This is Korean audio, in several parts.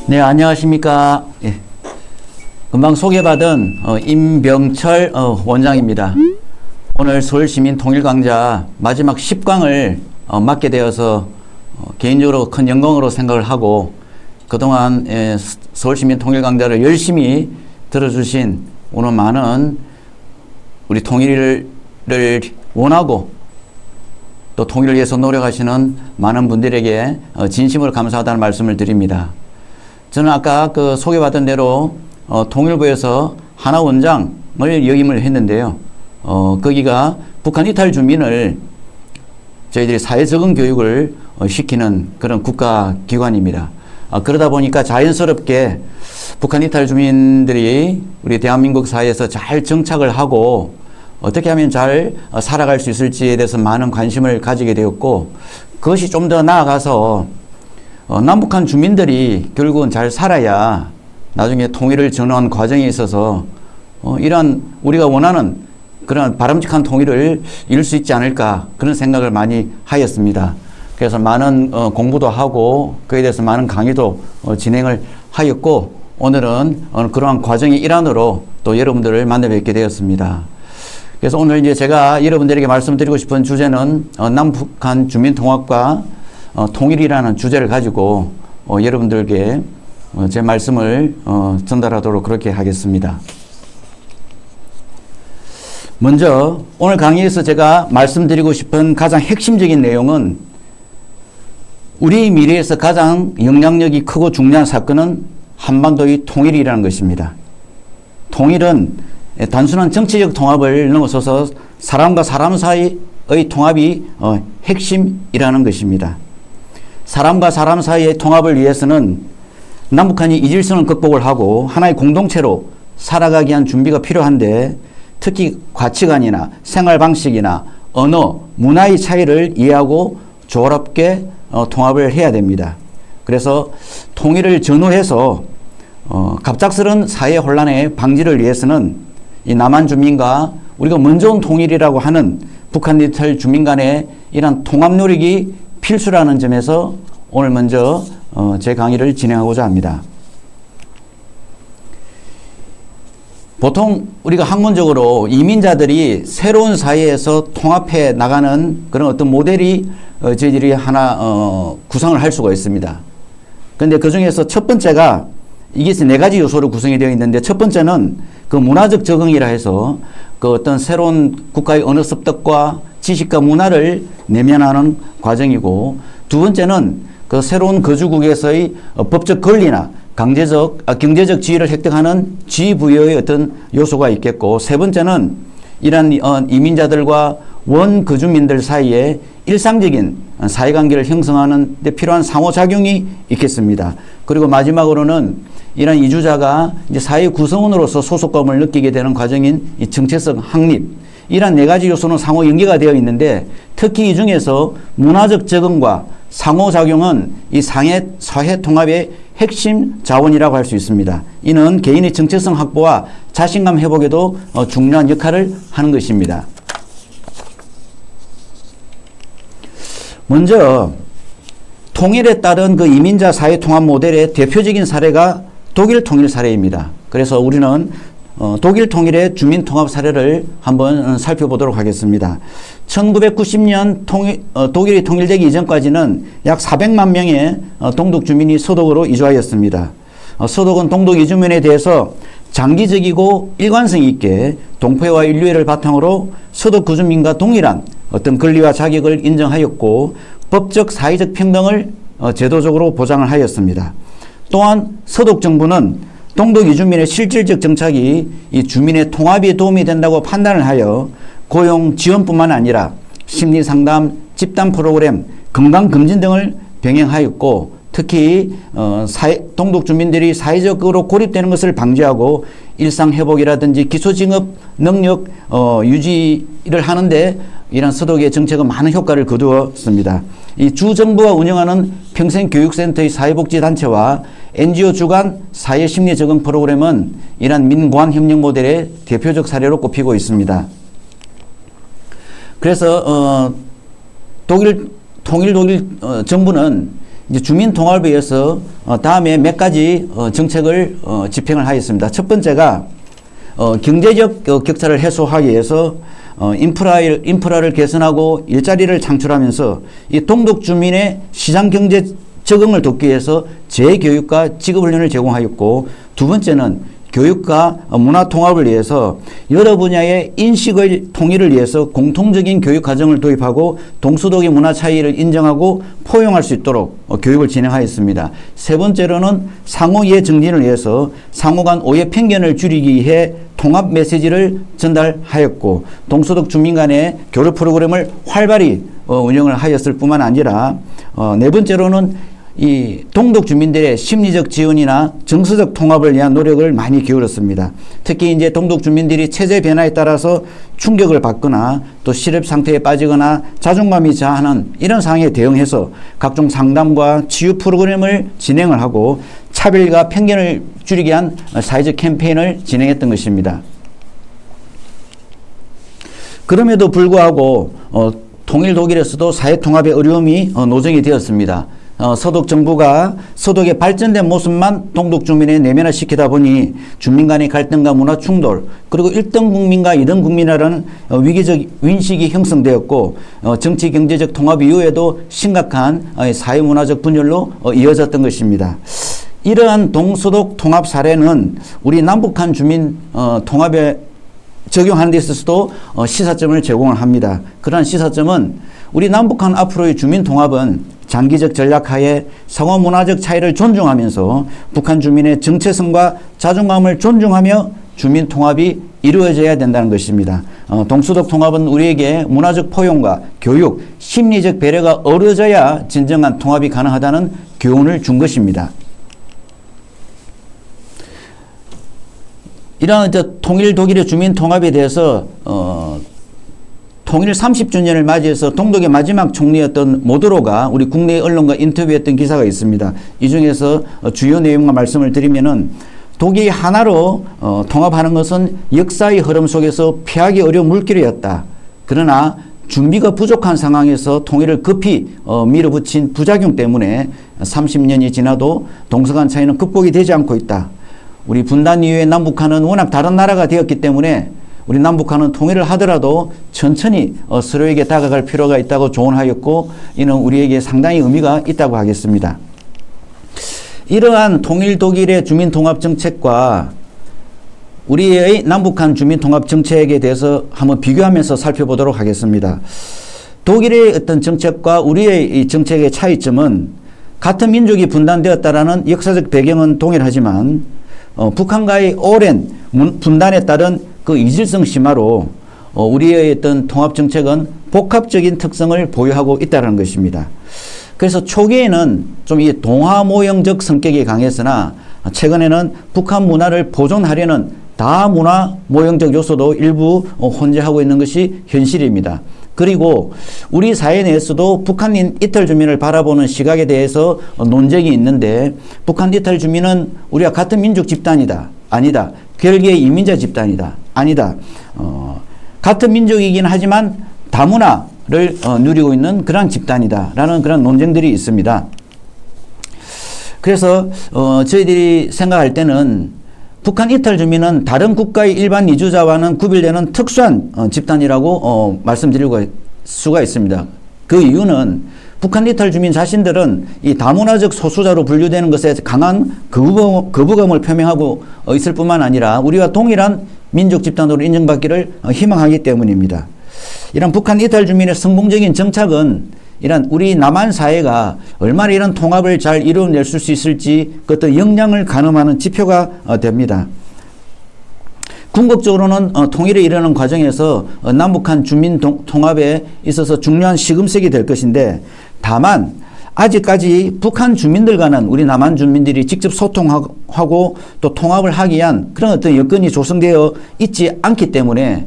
네, 안녕하십니까. 예. 금방 소개받은 임병철 원장입니다. 오늘 서울시민통일강좌 마지막 10강을 맡게 되어서 개인적으로 큰 영광으로 생각을 하고, 그동안 서울시민통일강좌를 열심히 들어주신 오늘 많은 우리 통일을 원하고 또 통일을 위해서 노력하시는 많은 분들에게 진심으로 감사하다는 말씀을 드립니다. 저는 아까 소개받은 대로 통일부에서 하나 원장을 역임을 했는데요. 거기가 북한 이탈 주민을 저희들이 사회 적응 교육을 시키는 그런 국가기관입니다. 그러다 보니까 자연스럽게 북한 이탈 주민들이 우리 대한민국 사회에서 잘 정착을 하고 어떻게 하면 잘 살아갈 수 있을지에 대해서 많은 관심을 가지게 되었고, 그것이 좀 더 나아가서 남북한 주민들이 결국은 잘 살아야 나중에 통일을 전환 과정에 있어서 이러한 우리가 원하는 그런 바람직한 통일을 이룰 수 있지 않을까, 그런 생각을 많이 하였습니다. 그래서 많은 공부도 하고 그에 대해서 많은 강의도 진행을 하였고, 오늘은 그러한 과정의 일환으로 또 여러분들을 만나 뵙게 되었습니다. 그래서 오늘 이제 제가 여러분들에게 말씀드리고 싶은 주제는 남북한 주민통합과 통일이라는 주제를 가지고 여러분들께 제 말씀을 전달하도록 그렇게 하겠습니다. 먼저 오늘 강의에서 제가 말씀드리고 싶은 가장 핵심적인 내용은, 우리 미래에서 가장 영향력이 크고 중요한 사건은 한반도의 통일이라는 것입니다. 통일은 단순한 정치적 통합을 넘어서서 사람과 사람 사이의 통합이 핵심이라는 것입니다. 사람과 사람 사이의 통합을 위해서는 남북한이 이질성을 극복을 하고 하나의 공동체로 살아가기 위한 준비가 필요한데, 특히 가치관이나 생활 방식이나 언어, 문화의 차이를 이해하고 조화롭게 통합을 해야 됩니다. 그래서 통일을 전후해서 갑작스런 사회 혼란의 방지를 위해서는 이 남한 주민과 우리가 먼저 온 통일이라고 하는 북한 이탈 주민 간의 이런 통합 노력이 필수라는 점에서 오늘 먼저 제 강의를 진행하고자 합니다. 보통 우리가 학문적으로 이민자들이 새로운 사회에서 통합해 나가는 그런 어떤 모델이 저희들이 하나 구성을 할 수가 있습니다. 그런데 그 중에서 첫 번째가, 이게 네 가지 요소로 구성이 되어 있는데, 첫 번째는 그 문화적 적응이라 해서 그 어떤 새로운 국가의 언어 습득과 지식과 문화를 내면하는 과정이고, 두 번째는 그 새로운 거주국에서의 법적 권리나 경제적 지위를 획득하는 지위 부여의 어떤 요소가 있겠고, 세 번째는 이러한 이민자들과 원거주민들 사이에 일상적인 사회관계를 형성하는 데 필요한 상호작용이 있겠습니다. 그리고 마지막으로는 이러한 이주자가 이제 사회 구성원으로서 소속감을 느끼게 되는 과정인 이 정체성 확립, 이러한 네 가지 요소는 상호 연계가 되어 있는데, 특히 이 중에서 문화적 적응과 상호작용은 이 사회 통합의 핵심 자원이라고 할 수 있습니다. 이는 개인의 정체성 확보와 자신감 회복에도 중요한 역할을 하는 것입니다. 먼저 통일에 따른 그 이민자 사회 통합 모델의 대표적인 사례가 독일 통일 사례입니다. 그래서 우리는 독일 통일의 주민 통합 사례를 한번 살펴보도록 하겠습니다. 1990년 독일이 통일되기 이전까지는 약 400만 명의 동독 주민이 서독으로 이주하였습니다. 서독은 동독 이주민에 대해서 장기적이고 일관성 있게 동포애와 인류애를 바탕으로 서독 거주민과 동일한 어떤 권리와 자격을 인정하였고, 법적 사회적 평등을 제도적으로 보장을 하였습니다. 또한 서독 정부는 동독 이주민의 실질적 정착이 이 주민의 통합에 도움이 된다고 판단을 하여 고용 지원뿐만 아니라 심리상담, 집단 프로그램, 건강검진 등을 병행하였고, 특히 동독 주민들이 사회적으로 고립되는 것을 방지하고 일상회복이라든지 기초직업 능력 유지를 하는데 이런 서독의 정책은 많은 효과를 거두었습니다. 이 주정부가 운영하는 평생교육센터의 사회복지단체와 NGO 주간 사회심리적응 프로그램은 이러한 민관협력 모델의 대표적 사례로 꼽히고 있습니다. 그래서 독일 정부는 이제 주민 통합을 위해서 다음에 몇 가지 정책을 집행을 하였습니다. 첫 번째가 경제적 격차를 해소하기 위해서 인프라를 개선하고 일자리를 창출하면서 이 동독 주민의 시장 경제 적응을 돕기 위해서 재교육과 직업훈련을 제공하였고, 두 번째는 교육과 문화 통합을 위해서 여러 분야의 인식의 통일을 위해서 공통적인 교육 과정을 도입하고 동서독의 문화 차이를 인정하고 포용할 수 있도록 교육을 진행하였습니다. 세 번째로는 상호 이해 증진을 위해서 상호 간 오해 편견을 줄이기 위해 통합 메시지를 전달하였고, 동서독 주민 간의 교류 프로그램을 활발히 운영을 하였을 뿐만 아니라 네 번째로는 이 동독 주민들의 심리적 지원이나 정서적 통합을 위한 노력을 많이 기울였습니다. 특히 이제 동독 주민들이 체제 변화에 따라서 충격을 받거나 또 실업 상태에 빠지거나 자존감이 저하는 이런 상황에 대응해서 각종 상담과 치유 프로그램을 진행을 하고 차별과 편견을 줄이기 위한 사회적 캠페인을 진행했던 것입니다. 그럼에도 불구하고 통일 독일에서도 사회 통합의 어려움이 노정이 되었습니다. 서독 정부가 서독의 발전된 모습만 동독 주민에 내면화시키다 보니 주민 간의 갈등과 문화 충돌, 그리고 1등 국민과 2등 국민이라는 위기적 인식이 형성되었고, 정치 경제적 통합 이후에도 심각한 사회문화적 분열로 이어졌던 것입니다. 이러한 동서독 통합 사례는 우리 남북한 주민 통합에 적용하는 데 있어서도 시사점을 제공을 합니다. 그러한 시사점은 우리 남북한 앞으로의 주민 통합은 장기적 전략하에 상호 문화적 차이를 존중하면서 북한 주민의 정체성과 자존감을 존중하며 주민 통합이 이루어져야 된다는 것입니다. 동서독 통합은 우리에게 문화적 포용과 교육, 심리적 배려가 어우러져야 진정한 통합이 가능하다는 교훈을 준 것입니다. 이러한 통일 독일의 주민 통합에 대해서 통일 30주년을 맞이해서 동독의 마지막 총리였던 모드로가 우리 국내 언론과 인터뷰했던 기사가 있습니다. 이 중에서 주요 내용과 말씀을 드리면은, 독일이 하나로 통합하는 것은 역사의 흐름 속에서 피하기 어려운 물길이었다. 그러나 준비가 부족한 상황에서 통일을 급히 밀어붙인 부작용 때문에 30년이 지나도 동서간 차이는 극복이 되지 않고 있다. 우리 분단 이후에 남북한은 워낙 다른 나라가 되었기 때문에 우리 남북한은 통일을 하더라도 천천히 서로에게 다가갈 필요가 있다고 조언하였고, 이는 우리에게 상당히 의미가 있다고 하겠습니다. 이러한 통일 독일의 주민 통합 정책과 우리의 남북한 주민 통합 정책에 대해서 한번 비교하면서 살펴보도록 하겠습니다. 독일의 어떤 정책과 우리의 이 정책의 차이점은, 같은 민족이 분단되었다라는 역사적 배경은 동일하지만 북한과의 오랜 분단에 따른 그 이질성 심화로 우리의 어떤 통합 정책은 복합적인 특성을 보유하고 있다는 것입니다. 그래서 초기에는 좀 이 동화 모형적 성격이 강했으나 최근에는 북한 문화를 보존하려는 다문화 모형적 요소도 일부 혼재하고 있는 것이 현실입니다. 그리고 우리 사회 내에서도 북한인 이탈 주민을 바라보는 시각에 대해서 논쟁이 있는데, 북한 이탈 주민은 우리가 같은 민족 집단이다. 아니다. 별개의 이민자 집단이다. 아니다. 같은 민족이긴 하지만 다문화를 누리고 있는 그런 집단이다. 라는 그런 논쟁들이 있습니다. 그래서 저희들이 생각할 때는 북한 이탈 주민은 다른 국가의 일반 이주자와는 구별되는 특수한 집단이라고 말씀드릴 수가 있습니다. 그 이유는 북한 이탈 주민 자신들은 이 다문화적 소수자로 분류되는 것에 강한 거부감을 표명하고 있을 뿐만 아니라 우리와 동일한 민족 집단으로 인정받기를 희망하기 때문입니다. 이런 북한 이탈 주민의 성공적인 정착은 이런 우리 남한 사회가 얼마나 이런 통합을 잘 이루어낼 수 있을지 그 어떤 역량을 가늠하는 지표가 됩니다. 궁극적으로는 통일에 이르는 과정에서 남북한 주민 통합에 있어서 중요한 시금석이 될 것인데, 다만 아직까지 북한 주민들과는 우리 남한 주민들이 직접 소통하고 또 통합을 하기 위한 그런 어떤 여건이 조성되어 있지 않기 때문에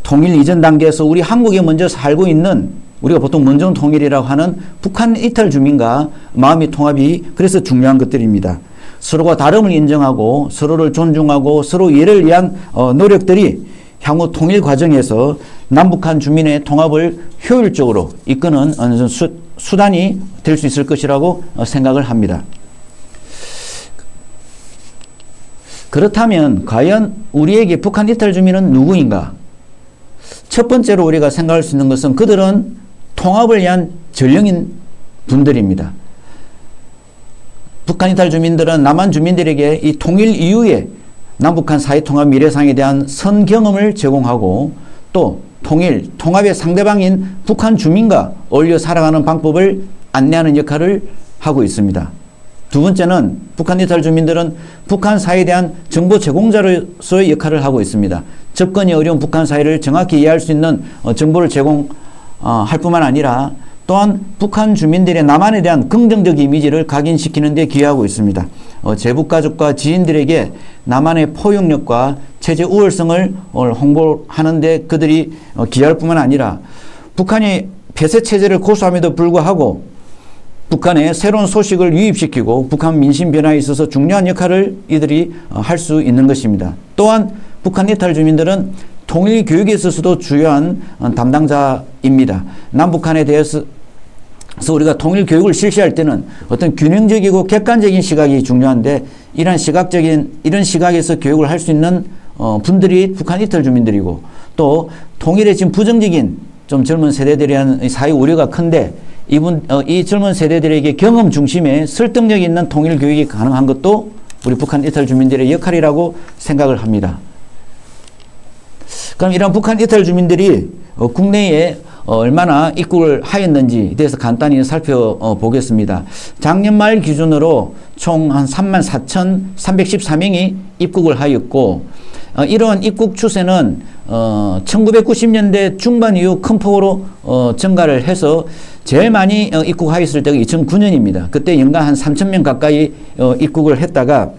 통일 이전 단계에서 우리 한국에 먼저 살고 있는, 우리가 보통 먼저 통일이라고 하는 북한 이탈 주민과 마음의 통합이 그래서 중요한 것들입니다. 서로가 다름을 인정하고 서로를 존중하고 서로 이해를 위한 노력들이 향후 통일 과정에서 남북한 주민의 통합을 효율적으로 이끄는 어느 수단이 될 수 있을 것이라고 생각을 합니다. 그렇다면 과연 우리에게 북한 이탈 주민은 누구인가? 첫 번째로 우리가 생각할 수 있는 것은 그들은 통합을 위한 전령인 분들입니다. 북한 이탈 주민들은 남한 주민들에게 이 통일 이후에 남북한 사회통합 미래상에 대한 선경험을 제공하고 또 통합의 상대방인 북한 주민과 어울려 살아가는 방법을 안내하는 역할을 하고 있습니다. 두 번째는 북한 이탈 주민들은 북한 사회에 대한 정보 제공자로서의 역할을 하고 있습니다. 접근이 어려운 북한 사회를 정확히 이해할 수 있는 정보를 제공할 뿐만 아니라 또한 북한 주민들의 남한에 대한 긍정적 이미지를 각인시키는 데 기여하고 있습니다. 제북가족과 지인들에게 남한의 포용력과 체제 우월성을 홍보하는 데 그들이 기여할 뿐만 아니라 북한이 폐쇄 체제를 고수함에도 불구하고 북한에 새로운 소식을 유입시키고 북한 민심 변화에 있어서 중요한 역할을 이들이 할 수 있는 것입니다. 또한 북한 이탈 주민들은 통일 교육에 있어서도 중요한 담당자입니다. 남북한에 대해서 우리가 통일 교육을 실시할 때는 어떤 균형적이고 객관적인 시각이 중요한데 이런 시각에서 교육을 할 수 있는 분들이 북한 이탈 주민들이고 또 통일에 지금 부정적인 좀 젊은 세대들에 대한 사회 우려가 큰데 이 젊은 세대들에게 경험 중심의 설득력 있는 통일 교육이 가능한 것도 우리 북한 이탈 주민들의 역할이라고 생각을 합니다. 그럼 이런 북한 이탈 주민들이 국내에 얼마나 입국을 하였는지에 대해서 간단히 살펴보겠습니다. 작년 말 기준으로 총 한 34,313명이 입국을 하였고 이러한 입국 추세는 1990년대 중반 이후 큰 폭으로 증가를 해서 제일 많이 입국하였을 때가 2009년입니다. 그때 연간 한 3,000명 가까이 입국을 했다가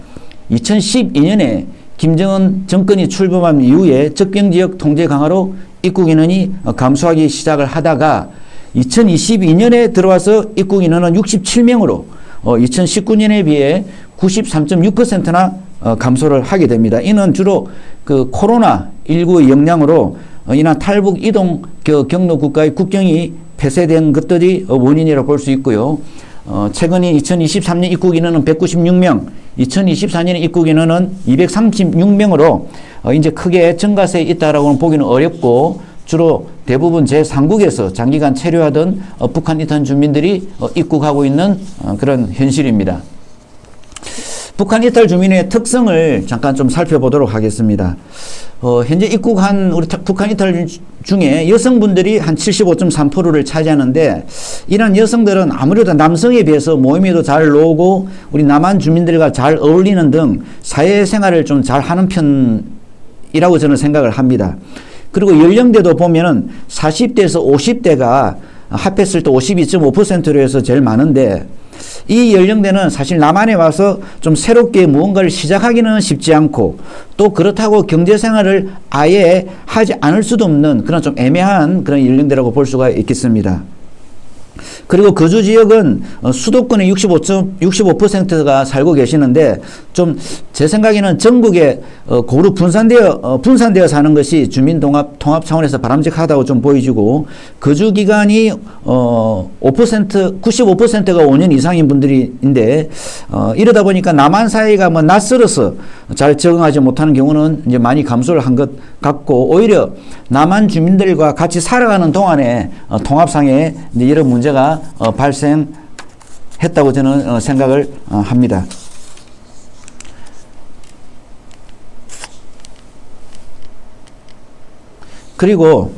2012년에 김정은 정권이 출범한 이후에 접경지역 통제 강화로 입국 인원이 감소하기 시작을 하다가 2022년에 들어와서 입국 인원은 67명으로 2019년에 비해 93.6%나 감소를 하게 됩니다. 이는 주로 그 코로나19의 영향으로 인한 탈북 이동 경로 국가의 국경이 폐쇄된 것들이 원인이라고 볼 수 있고요. 최근에 2023년 입국 인원은 196명, 2024년 입국 인원은 236명으로 이제 크게 증가세에 있다라고는 보기는 어렵고 주로 대부분 제3국에서 장기간 체류하던 북한 이탈 주민들이 입국하고 있는 그런 현실입니다. 북한 이탈 주민의 특성을 잠깐 좀 살펴보도록 하겠습니다. 현재 입국한 우리 북한 이탈 중에 여성분들이 한 75.3%를 차지하는데 이런 여성들은 아무래도 남성에 비해서 모임에도 잘 나오고 우리 남한 주민들과 잘 어울리는 등 사회생활을 좀 잘 하는 편이라고 저는 생각을 합니다. 그리고 연령대도 보면은 40대에서 50대가 합했을 때 52.5%로 해서 제일 많은데 이 연령대는 사실 남한에 와서 좀 새롭게 무언가를 시작하기는 쉽지 않고 또 그렇다고 경제생활을 아예 하지 않을 수도 없는 그런 좀 애매한 그런 연령대라고 볼 수가 있겠습니다. 그리고 거주 지역은 수도권의 65%가 살고 계시는데 좀 제 생각에는 전국에 고루 분산되어 사는 것이 주민 통합 차원에서 바람직하다고 좀 보여지고 거주 기간이 95%가 5년 이상인 분들인데 이러다 보니까 남한 사회가 뭐 낯설어서 잘 적응하지 못하는 경우는 이제 많이 감소를 한 것 같고 오히려 남한 주민들과 같이 살아가는 동안에 통합상에 이제 이런 문제가 발생했다고 저는 생각을 합니다. 그리고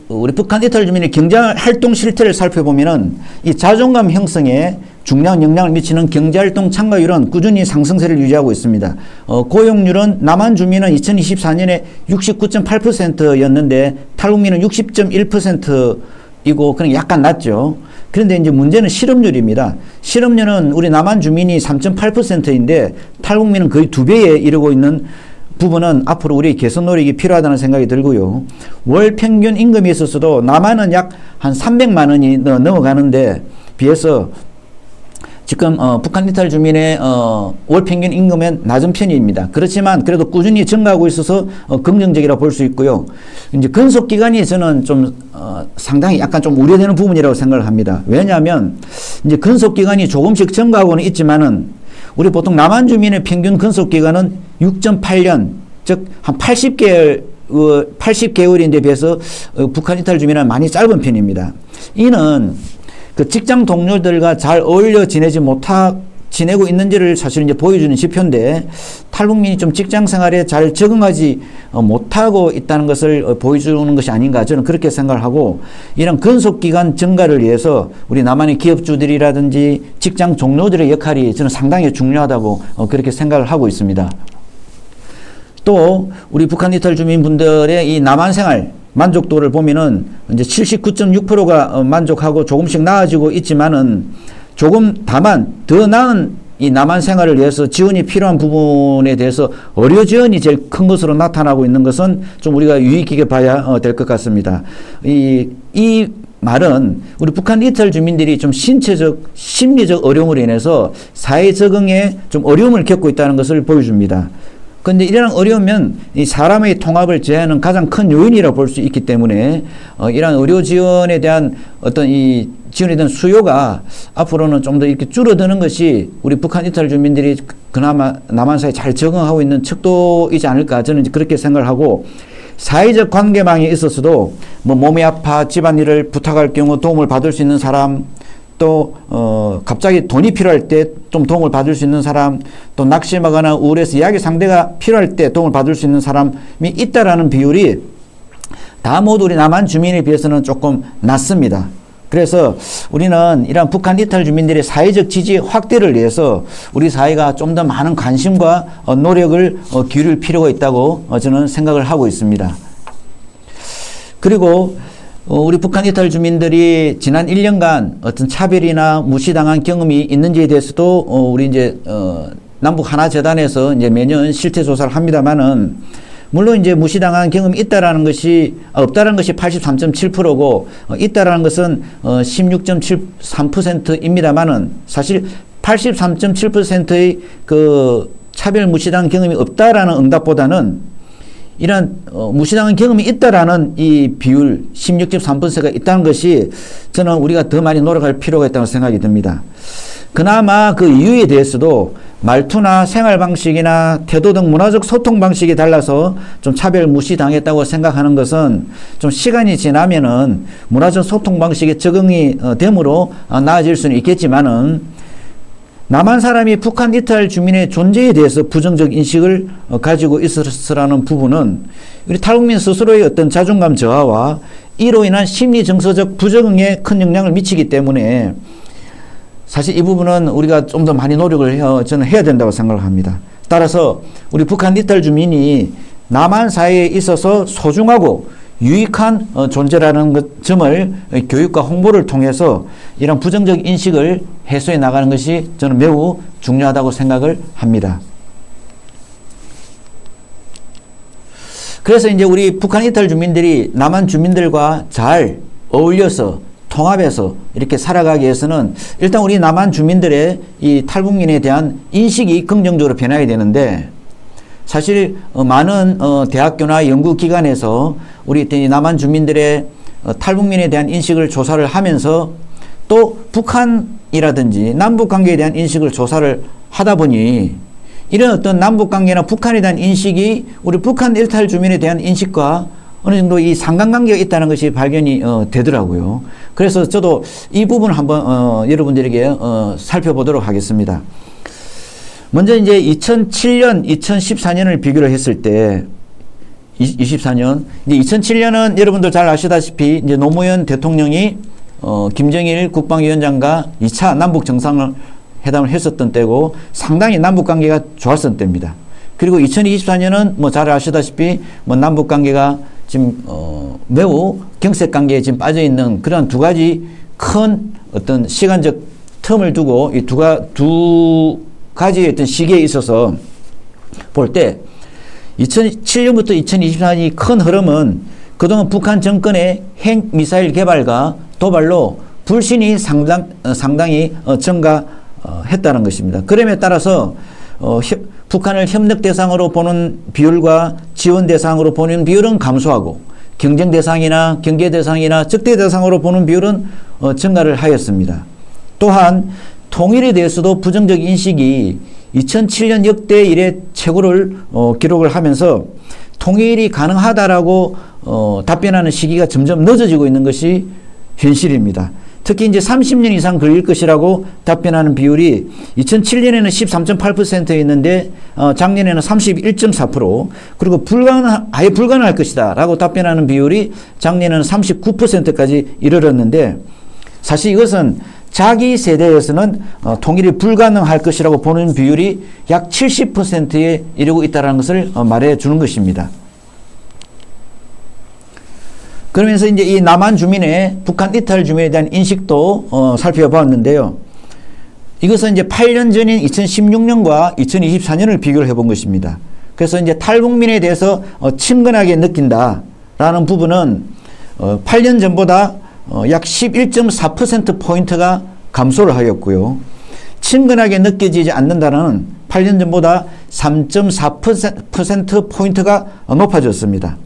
우리 북한 이탈 주민의 경제 활동 실태를 살펴보면은 이 자존감 형성에 중요한 영향을 미치는 경제활동 참가율은 꾸준히 상승세를 유지하고 있습니다. 고용률은 남한 주민은 2024년에 69.8%였는데 탈북민은 60.1%이고 그냥 약간 낮죠. 그런데 이제 문제는 실업률입니다. 실업률은 우리 남한 주민이 3.8%인데 탈북민은 거의 2배에 이르고 있는 부분은 앞으로 우리 개선 노력이 필요하다는 생각이 들고요. 월 평균 임금에 있어서도 남한은 약 한 300만 원이 넘어가는데 비해서 지금 북한 이탈 주민의 월 평균 임금은 낮은 편입니다. 그렇지만 그래도 꾸준히 증가하고 있어서 긍정적이라 볼 수 있고요. 이제 근속 기간이 저는 좀 상당히 약간 좀 우려되는 부분이라고 생각을 합니다. 왜냐하면 이제 근속 기간이 조금씩 증가하고는 있지만은 우리 보통 남한 주민의 평균 근속 기간은 6.8년, 즉 한 80개월인데 비해서 북한 이탈 주민은 많이 짧은 편입니다. 이는 그 직장 동료들과 잘 어울려 지내고 있는지를 사실 이제 보여주는 지표인데, 탈북민이 좀 직장 생활에 잘 적응하지 못하고 있다는 것을 보여주는 것이 아닌가, 저는 그렇게 생각을 하고, 이런 근속기간 증가를 위해서 우리 남한의 기업주들이라든지 직장 동료들의 역할이 저는 상당히 중요하다고 그렇게 생각을 하고 있습니다. 또 우리 북한 이탈 주민분들의 이 남한 생활 만족도를 보면은 이제 79.6%가 만족하고 조금씩 나아지고 있지만은, 조금 다만 더 나은 이 남한 생활을 위해서 지원이 필요한 부분에 대해서 의료 지원이 제일 큰 것으로 나타나고 있는 것은 좀 우리가 유의 깊게 봐야 될 것 같습니다. 이 말은 우리 북한 이탈 주민들이 좀 신체적, 심리적 어려움으로 인해서 사회 적응에 좀 어려움을 겪고 있다는 것을 보여줍니다. 그런데 이러한 어려우면 이 사람의 통합을 제한하는 가장 큰 요인이라고 볼 수 있기 때문에 이러한 의료 지원에 대한 어떤 이 지원에 대한 수요가 앞으로는 좀 더 이렇게 줄어드는 것이 우리 북한 이탈 주민들이 그나마 남한 사회에 잘 적응하고 있는 척도이지 않을까, 저는 그렇게 생각을 하고, 사회적 관계망에 있어서도 뭐 몸이 아파 집안일을 부탁할 경우 도움을 받을 수 있는 사람, 또 갑자기 돈이 필요할 때 좀 도움을 받을 수 있는 사람, 또 낙심하거나 우울해서 이야기 상대가 필요할 때 도움을 받을 수 있는 사람이 있다라는 비율이 다 모두 우리 남한 주민에 비해서는 조금 낮습니다. 그래서 우리는 이런 북한 이탈 주민들의 사회적 지지 확대를 위해서 우리 사회가 좀 더 많은 관심과 노력을 기울일 필요가 있다고 저는 생각을 하고 있습니다. 그리고 우리 북한 이탈 주민들이 지난 1년간 어떤 차별이나 무시당한 경험이 있는지에 대해서도 우리 이제 남북 하나재단에서 이제 매년 실태 조사를 합니다만은, 물론 이제 무시당한 경험이 있다라는 것이 없다라는 것이 83.7%고 있다라는 것은 16.73%입니다만은, 사실 83.7%의 그 차별 무시당한 경험이 없다라는 응답보다는 이런 무시당한 경험이 있다라는 이 비율 16.3%가 있다는 것이 저는 우리가 더 많이 노력할 필요가 있다고 생각이 듭니다. 그나마 그 이유에 대해서도 말투나 생활 방식이나 태도 등 문화적 소통 방식이 달라서 좀 차별 무시당했다고 생각하는 것은 좀 시간이 지나면은 문화적 소통 방식에 적응이 됨으로 나아질 수는 있겠지만은, 남한 사람이 북한 이탈 주민의 존재에 대해서 부정적 인식을 가지고 있었으라는 부분은 우리 탈북민 스스로의 어떤 자존감 저하와 이로 인한 심리 정서적 부적응에 큰 영향을 미치기 때문에, 사실 이 부분은 우리가 좀 더 많이 노력을 저는 해야 된다고 생각을 합니다. 따라서 우리 북한 이탈 주민이 남한 사회에 있어서 소중하고 유익한 존재라는 점을 교육과 홍보를 통해서 이런 부정적 인식을 해소해 나가는 것이 저는 매우 중요하다고 생각을 합니다. 그래서 이제 우리 북한 이탈 주민들이 남한 주민들과 잘 어울려서 통합해서 이렇게 살아가기 위해서는 일단 우리 남한 주민들의 이 탈북민에 대한 인식이 긍정적으로 변해야 되는데, 사실 많은 대학교나 연구기관에서 우리 남한 주민들의 탈북민에 대한 인식을 조사를 하면서 또 북한이라든지 남북관계에 대한 인식을 조사를 하다 보니, 이런 어떤 남북관계나 북한에 대한 인식이 우리 북한 일탈 주민에 대한 인식과 어느 정도 이 상관관계가 있다는 것이 발견이 되더라고요. 그래서 저도 이 부분을 한번 여러분들에게 살펴보도록 하겠습니다. 먼저 이제 2007년, 2014년을 비교를 했을 때, 24년, 이제 2007년은 여러분들 잘 아시다시피 이제 노무현 대통령이 김정일 국방위원장과 2차 남북 정상회담을 했었던 때고, 상당히 남북 관계가 좋았던 때입니다. 그리고 2024년은 뭐 잘 아시다시피 뭐 남북 관계가 지금 매우 경색 관계에 지금 빠져 있는 그런 두 가지 큰 어떤 시간적 텀을 두고 이 두 가지의 어떤 시기에 있어서 볼 때 2007년부터 2024년이 큰 흐름은 그동안 북한 정권의 핵 미사일 개발과 도발로 불신이 상당히 했다는 것입니다. 그럼에 따라서 북한을 협력 대상으로 보는 비율과 지원 대상으로 보는 비율은 감소하고 경쟁 대상이나 경계 대상이나 적대 대상으로 보는 비율은 증가를 하였습니다. 또한 통일에 대해서도 부정적 인식이 2007년 역대 이래 최고를 기록을 하면서 통일이 가능하다라고 답변하는 시기가 점점 늦어지고 있는 것이 현실입니다. 특히 이제 30년 이상 걸릴 것이라고 답변하는 비율이 2007년에는 13.8%였는데 작년에는 31.4% 그리고 아예 불가능할 것이다 라고 답변하는 비율이 작년에는 39%까지 이르렀는데 사실 이것은 자기 세대에서는 통일이 불가능할 것이라고 보는 비율이 약 70%에 이르고 있다는 것을 말해 주는 것입니다. 그러면서 이제 이 남한 주민의 북한 이탈 주민에 대한 인식도 살펴보았는데요. 이것은 이제 8년 전인 2016년과 2024년을 비교를 해본 것입니다. 그래서 이제 탈북민에 대해서 친근하게 느낀다라는 부분은 8년 전보다 약 11.4%포인트가 감소를 하였고요. 친근하게 느껴지지 않는다는 8년 전보다 3.4%포인트가 높아졌습니다.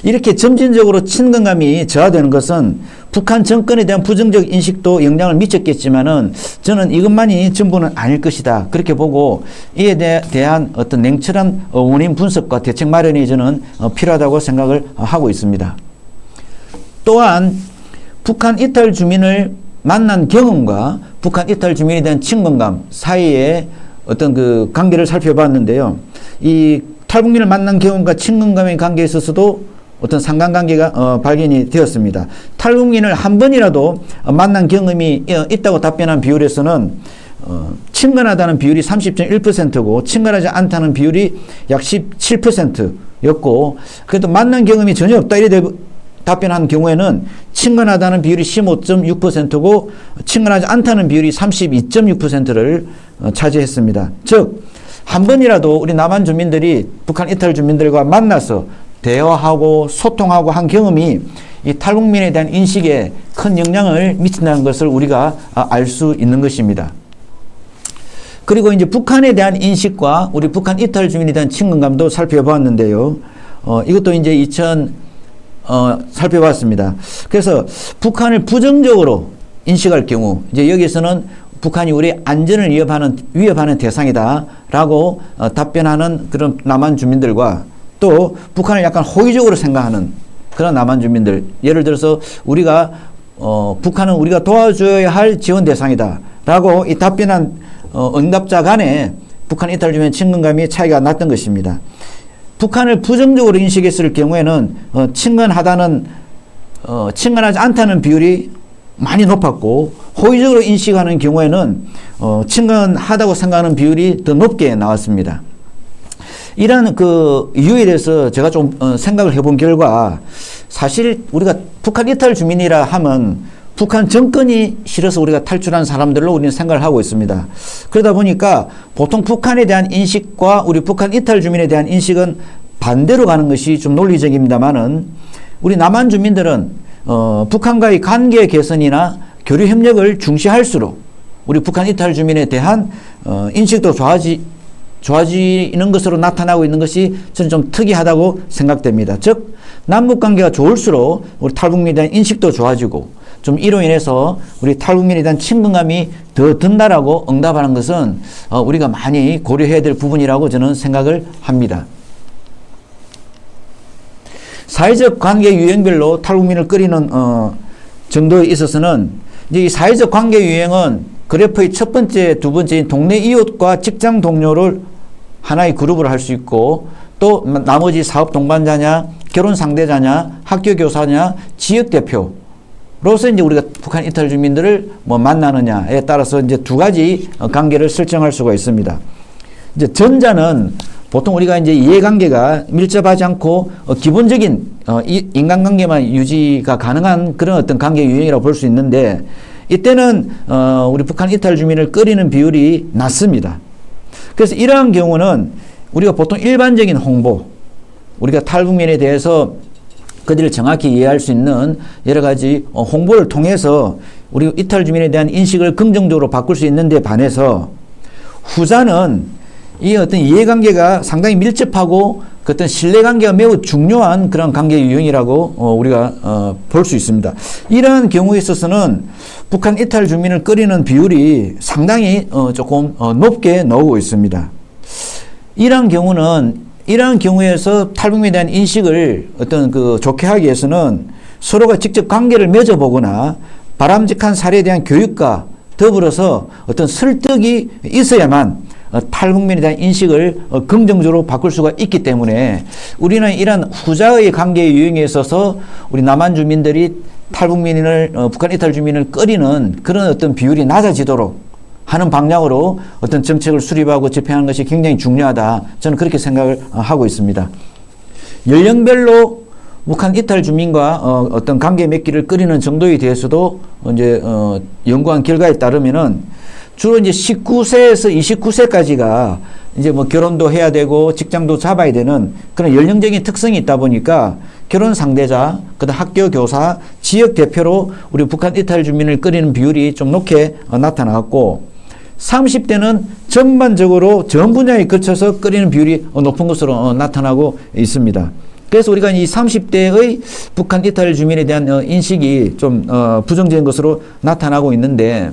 이렇게 점진적으로 친근감이 저하되는 것은 북한 정권에 대한 부정적 인식도 영향을 미쳤겠지만은 저는 이것만이 전부는 아닐 것이다. 그렇게 보고 이에 대한 어떤 냉철한 원인 분석과 대책 마련이 저는 필요하다고 생각을 하고 있습니다. 또한 북한 이탈 주민을 만난 경험과 북한 이탈 주민에 대한 친근감 사이에 어떤 그 관계를 살펴봤는데요. 이 탈북민을 만난 경험과 친근감의 관계에 있어서도 어떤 상관관계가 발견이 되었습니다. 탈북민을 한 번이라도 만난 경험이 있다고 답변한 비율에서는 친근하다는 비율이 30.1%고 친근하지 않다는 비율이 약 17%였고 그래도 만난 경험이 전혀 없다 이래 답변한 경우에는 친근하다는 비율이 15.6%고 친근하지 않다는 비율이 32.6%를 차지했습니다. 즉 한 번이라도 우리 남한 주민들이 북한 이탈 주민들과 만나서 대화하고 소통하고 한 경험이 이 탈북민에 대한 인식에 큰 영향을 미친다는 것을 우리가 알 수 있는 것입니다. 그리고 이제 북한에 대한 인식과 우리 북한 이탈 주민에 대한 친근감도 살펴보았는데요. 이것도 이제 살펴봤습니다. 그래서 북한을 부정적으로 인식할 경우 이제 여기서는 북한이 우리 안전을 위협하는 대상이다라고 답변하는 그런 남한 주민들과 또 북한을 약간 호의적으로 생각하는 그런 남한 주민들 예를 들어서 우리가 북한은 우리가 도와줘야 할 지원 대상이다라고 이 답변한 응답자 간에 북한 이탈 주민 친근감이 차이가 났던 것입니다. 북한을 부정적으로 인식했을 경우에는 친근하지 않다는 비율이 많이 높았고 호의적으로 인식하는 경우에는 친근하다고 생각하는 비율이 더 높게 나왔습니다. 이런 그 이유에 대해서 제가 좀 생각을 해본 결과 사실 우리가 북한 이탈 주민이라 하면 북한 정권이 싫어서 우리가 탈출한 사람들로 우리는 생각을 하고 있습니다. 그러다 보니까 보통 북한에 대한 인식과 우리 북한 이탈 주민에 대한 인식은 반대로 가는 것이 좀 논리적입니다만은 우리 남한 주민들은 북한과의 관계 개선이나 교류 협력을 중시할수록 우리 북한 이탈 주민에 대한 인식도 좋아지는 것으로 나타나고 있는 것이 저는 좀 특이하다고 생각됩니다. 즉 남북 관계가 좋을수록 우리 탈북민에 대한 인식도 좋아지고 좀 이로 인해서 우리 탈북민에 대한 친근감이 더 든다라고 응답하는 것은 우리가 많이 고려해야 될 부분이라고 저는 생각을 합니다. 사회적 관계 유형별로 탈북민을 끌이는 정도에 있어서는 이제 이 사회적 관계 유형은 그래프의 첫 번째, 두 번째인 동네 이웃과 직장 동료를 하나의 그룹으로 할 수 있고 또 나머지 사업 동반자냐, 결혼 상대자냐, 학교 교사냐, 지역 대표로서 이제 우리가 북한 이탈 주민들을 만나느냐에 따라서 이제 두 가지 관계를 설정할 수가 있습니다. 이제 전자는 보통 우리가 이제 이해관계가 밀접하지 않고 기본적인 인간관계만 유지가 가능한 그런 어떤 관계 유형이라고 볼 수 있는데 이때는 우리 북한 이탈 주민을 끌이는 비율이 낮습니다. 그래서 이러한 경우는 우리가 보통 일반적인 홍보, 우리가 탈북민에 대해서 그들을 정확히 이해할 수 있는 여러 가지 홍보를 통해서 우리 이탈 주민에 대한 인식을 긍정적으로 바꿀 수 있는 데 반해서 후자는 이 어떤 이해관계가 상당히 밀접하고 그 어떤 신뢰관계가 매우 중요한 그런 관계 유형이라고 우리가 볼 수 있습니다. 이러한 경우에 있어서는 북한 이탈 주민을 끌이는 비율이 상당히 조금 높게 나오고 있습니다. 이러한 경우에서 탈북민에 대한 인식을 어떤 그 좋게 하기 위해서는 서로가 직접 관계를 맺어보거나 바람직한 사례에 대한 교육과 더불어서 어떤 설득이 있어야만 탈북민에 대한 인식을 긍정적으로 바꿀 수가 있기 때문에 우리는 이러한 후자의 관계 유형에 있어서 우리 남한 주민들이 탈북민을 북한 이탈 주민을 끌이는 그런 어떤 비율이 낮아지도록 하는 방향으로 어떤 정책을 수립하고 집행하는 것이 굉장히 중요하다. 저는 그렇게 생각을 하고 있습니다. 연령별로 북한 이탈 주민과 어떤 관계 맺기를 끌이는 정도에 대해서도 이제 연구한 결과에 따르면은 주로 이제 19세에서 29세까지가 이제 뭐 결혼도 해야 되고 직장도 잡아야 되는 그런 연령적인 특성이 있다 보니까 결혼 상대자, 그다음 학교 교사, 지역 대표로 우리 북한 이탈 주민을 끌이는 비율이 좀 높게 나타나갔고 30대는 전반적으로 전 분야에 걸쳐서 끌이는 비율이 높은 것으로 나타나고 있습니다. 그래서 우리가 이 30대의 북한 이탈 주민에 대한 인식이 좀 부정적인 것으로 나타나고 있는데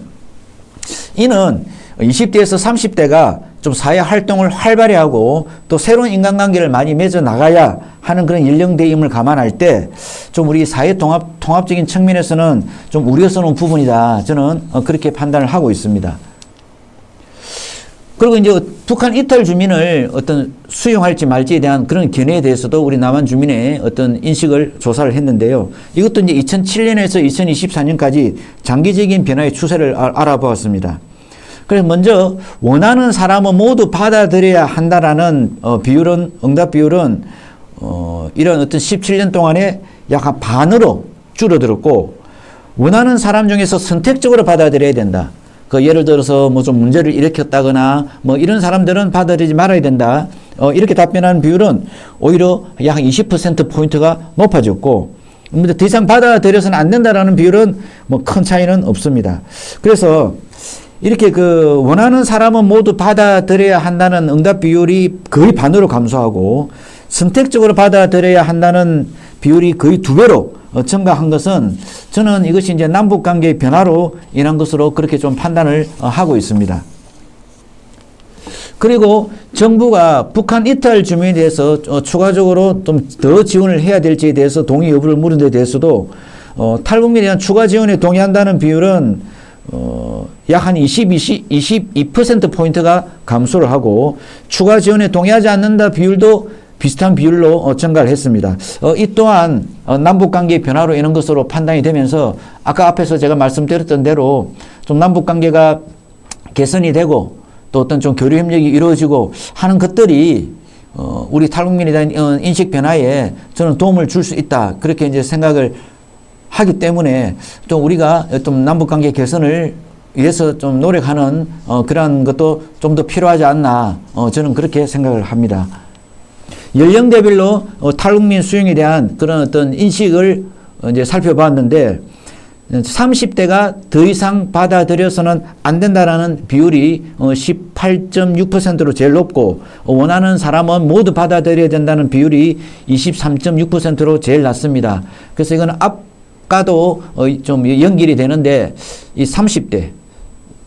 이는 20대에서 30대가 좀 사회 활동을 활발히 하고 또 새로운 인간관계를 많이 맺어 나가야 하는 그런 연령대임을 감안할 때 좀 우리 사회 통합적인 측면에서는 좀 우려스러운 부분이다. 저는 그렇게 판단을 하고 있습니다. 그리고 이제 북한 이탈 주민을 어떤 수용할지 말지에 대한 그런 견해에 대해서도 우리 남한 주민의 어떤 인식을 조사를 했는데요. 이것도 이제 2007년에서 2024년까지 장기적인 변화의 추세를 알아보았습니다. 그래서 먼저 원하는 사람은 모두 받아들여야 한다라는 응답 비율은 이런 어떤 17년 동안에 약 한 반으로 줄어들었고 원하는 사람 중에서 선택적으로 받아들여야 된다. 그 예를 들어서 뭐 좀 문제를 일으켰다거나 뭐 이런 사람들은 받아들이지 말아야 된다. 이렇게 답변하는 비율은 오히려 약 20%포인트가 높아졌고 더 이상 받아들여서는 안 된다라는 비율은 뭐 큰 차이는 없습니다. 그래서 이렇게 그 원하는 사람은 모두 받아들여야 한다는 응답 비율이 거의 반으로 감소하고 선택적으로 받아들여야 한다는 비율이 거의 2배로 증가한 것은 저는 이것이 이제 남북 관계의 변화로 인한 것으로 그렇게 좀 판단을 하고 있습니다. 그리고 정부가 북한 이탈 주민에 대해서 추가적으로 좀 더 지원을 해야 될지에 대해서 동의 여부를 물은 데 대해서도 탈북민에 대한 추가 지원에 동의한다는 비율은 약 한 22%포인트가 감소를 하고 추가 지원에 동의하지 않는다 비율도 비슷한 비율로 증가를 했습니다. 이 또한 남북관계의 변화로 인한 것으로 판단이 되면서 아까 앞에서 제가 말씀드렸던 대로 좀 남북관계가 개선이 되고 또 어떤 좀 교류 협력이 이루어지고 하는 것들이 우리 탈북민에 대한 인식 변화에 저는 도움을 줄 수 있다. 그렇게 이제 생각을 하기 때문에 좀 우리가 좀 남북관계 개선을 위해서 좀 노력하는 그러한 것도 좀 더 필요하지 않나 저는 그렇게 생각을 합니다. 연령대별로 탈북민 수용에 대한 그런 어떤 인식을 이제 살펴봤는데 30대가 더 이상 받아들여서는 안 된다라는 비율이 18.6%로 제일 높고 원하는 사람은 모두 받아들여야 된다는 비율이 23.6%로 제일 낮습니다. 그래서 이건 아까도 좀 연결이 되는데 이 30대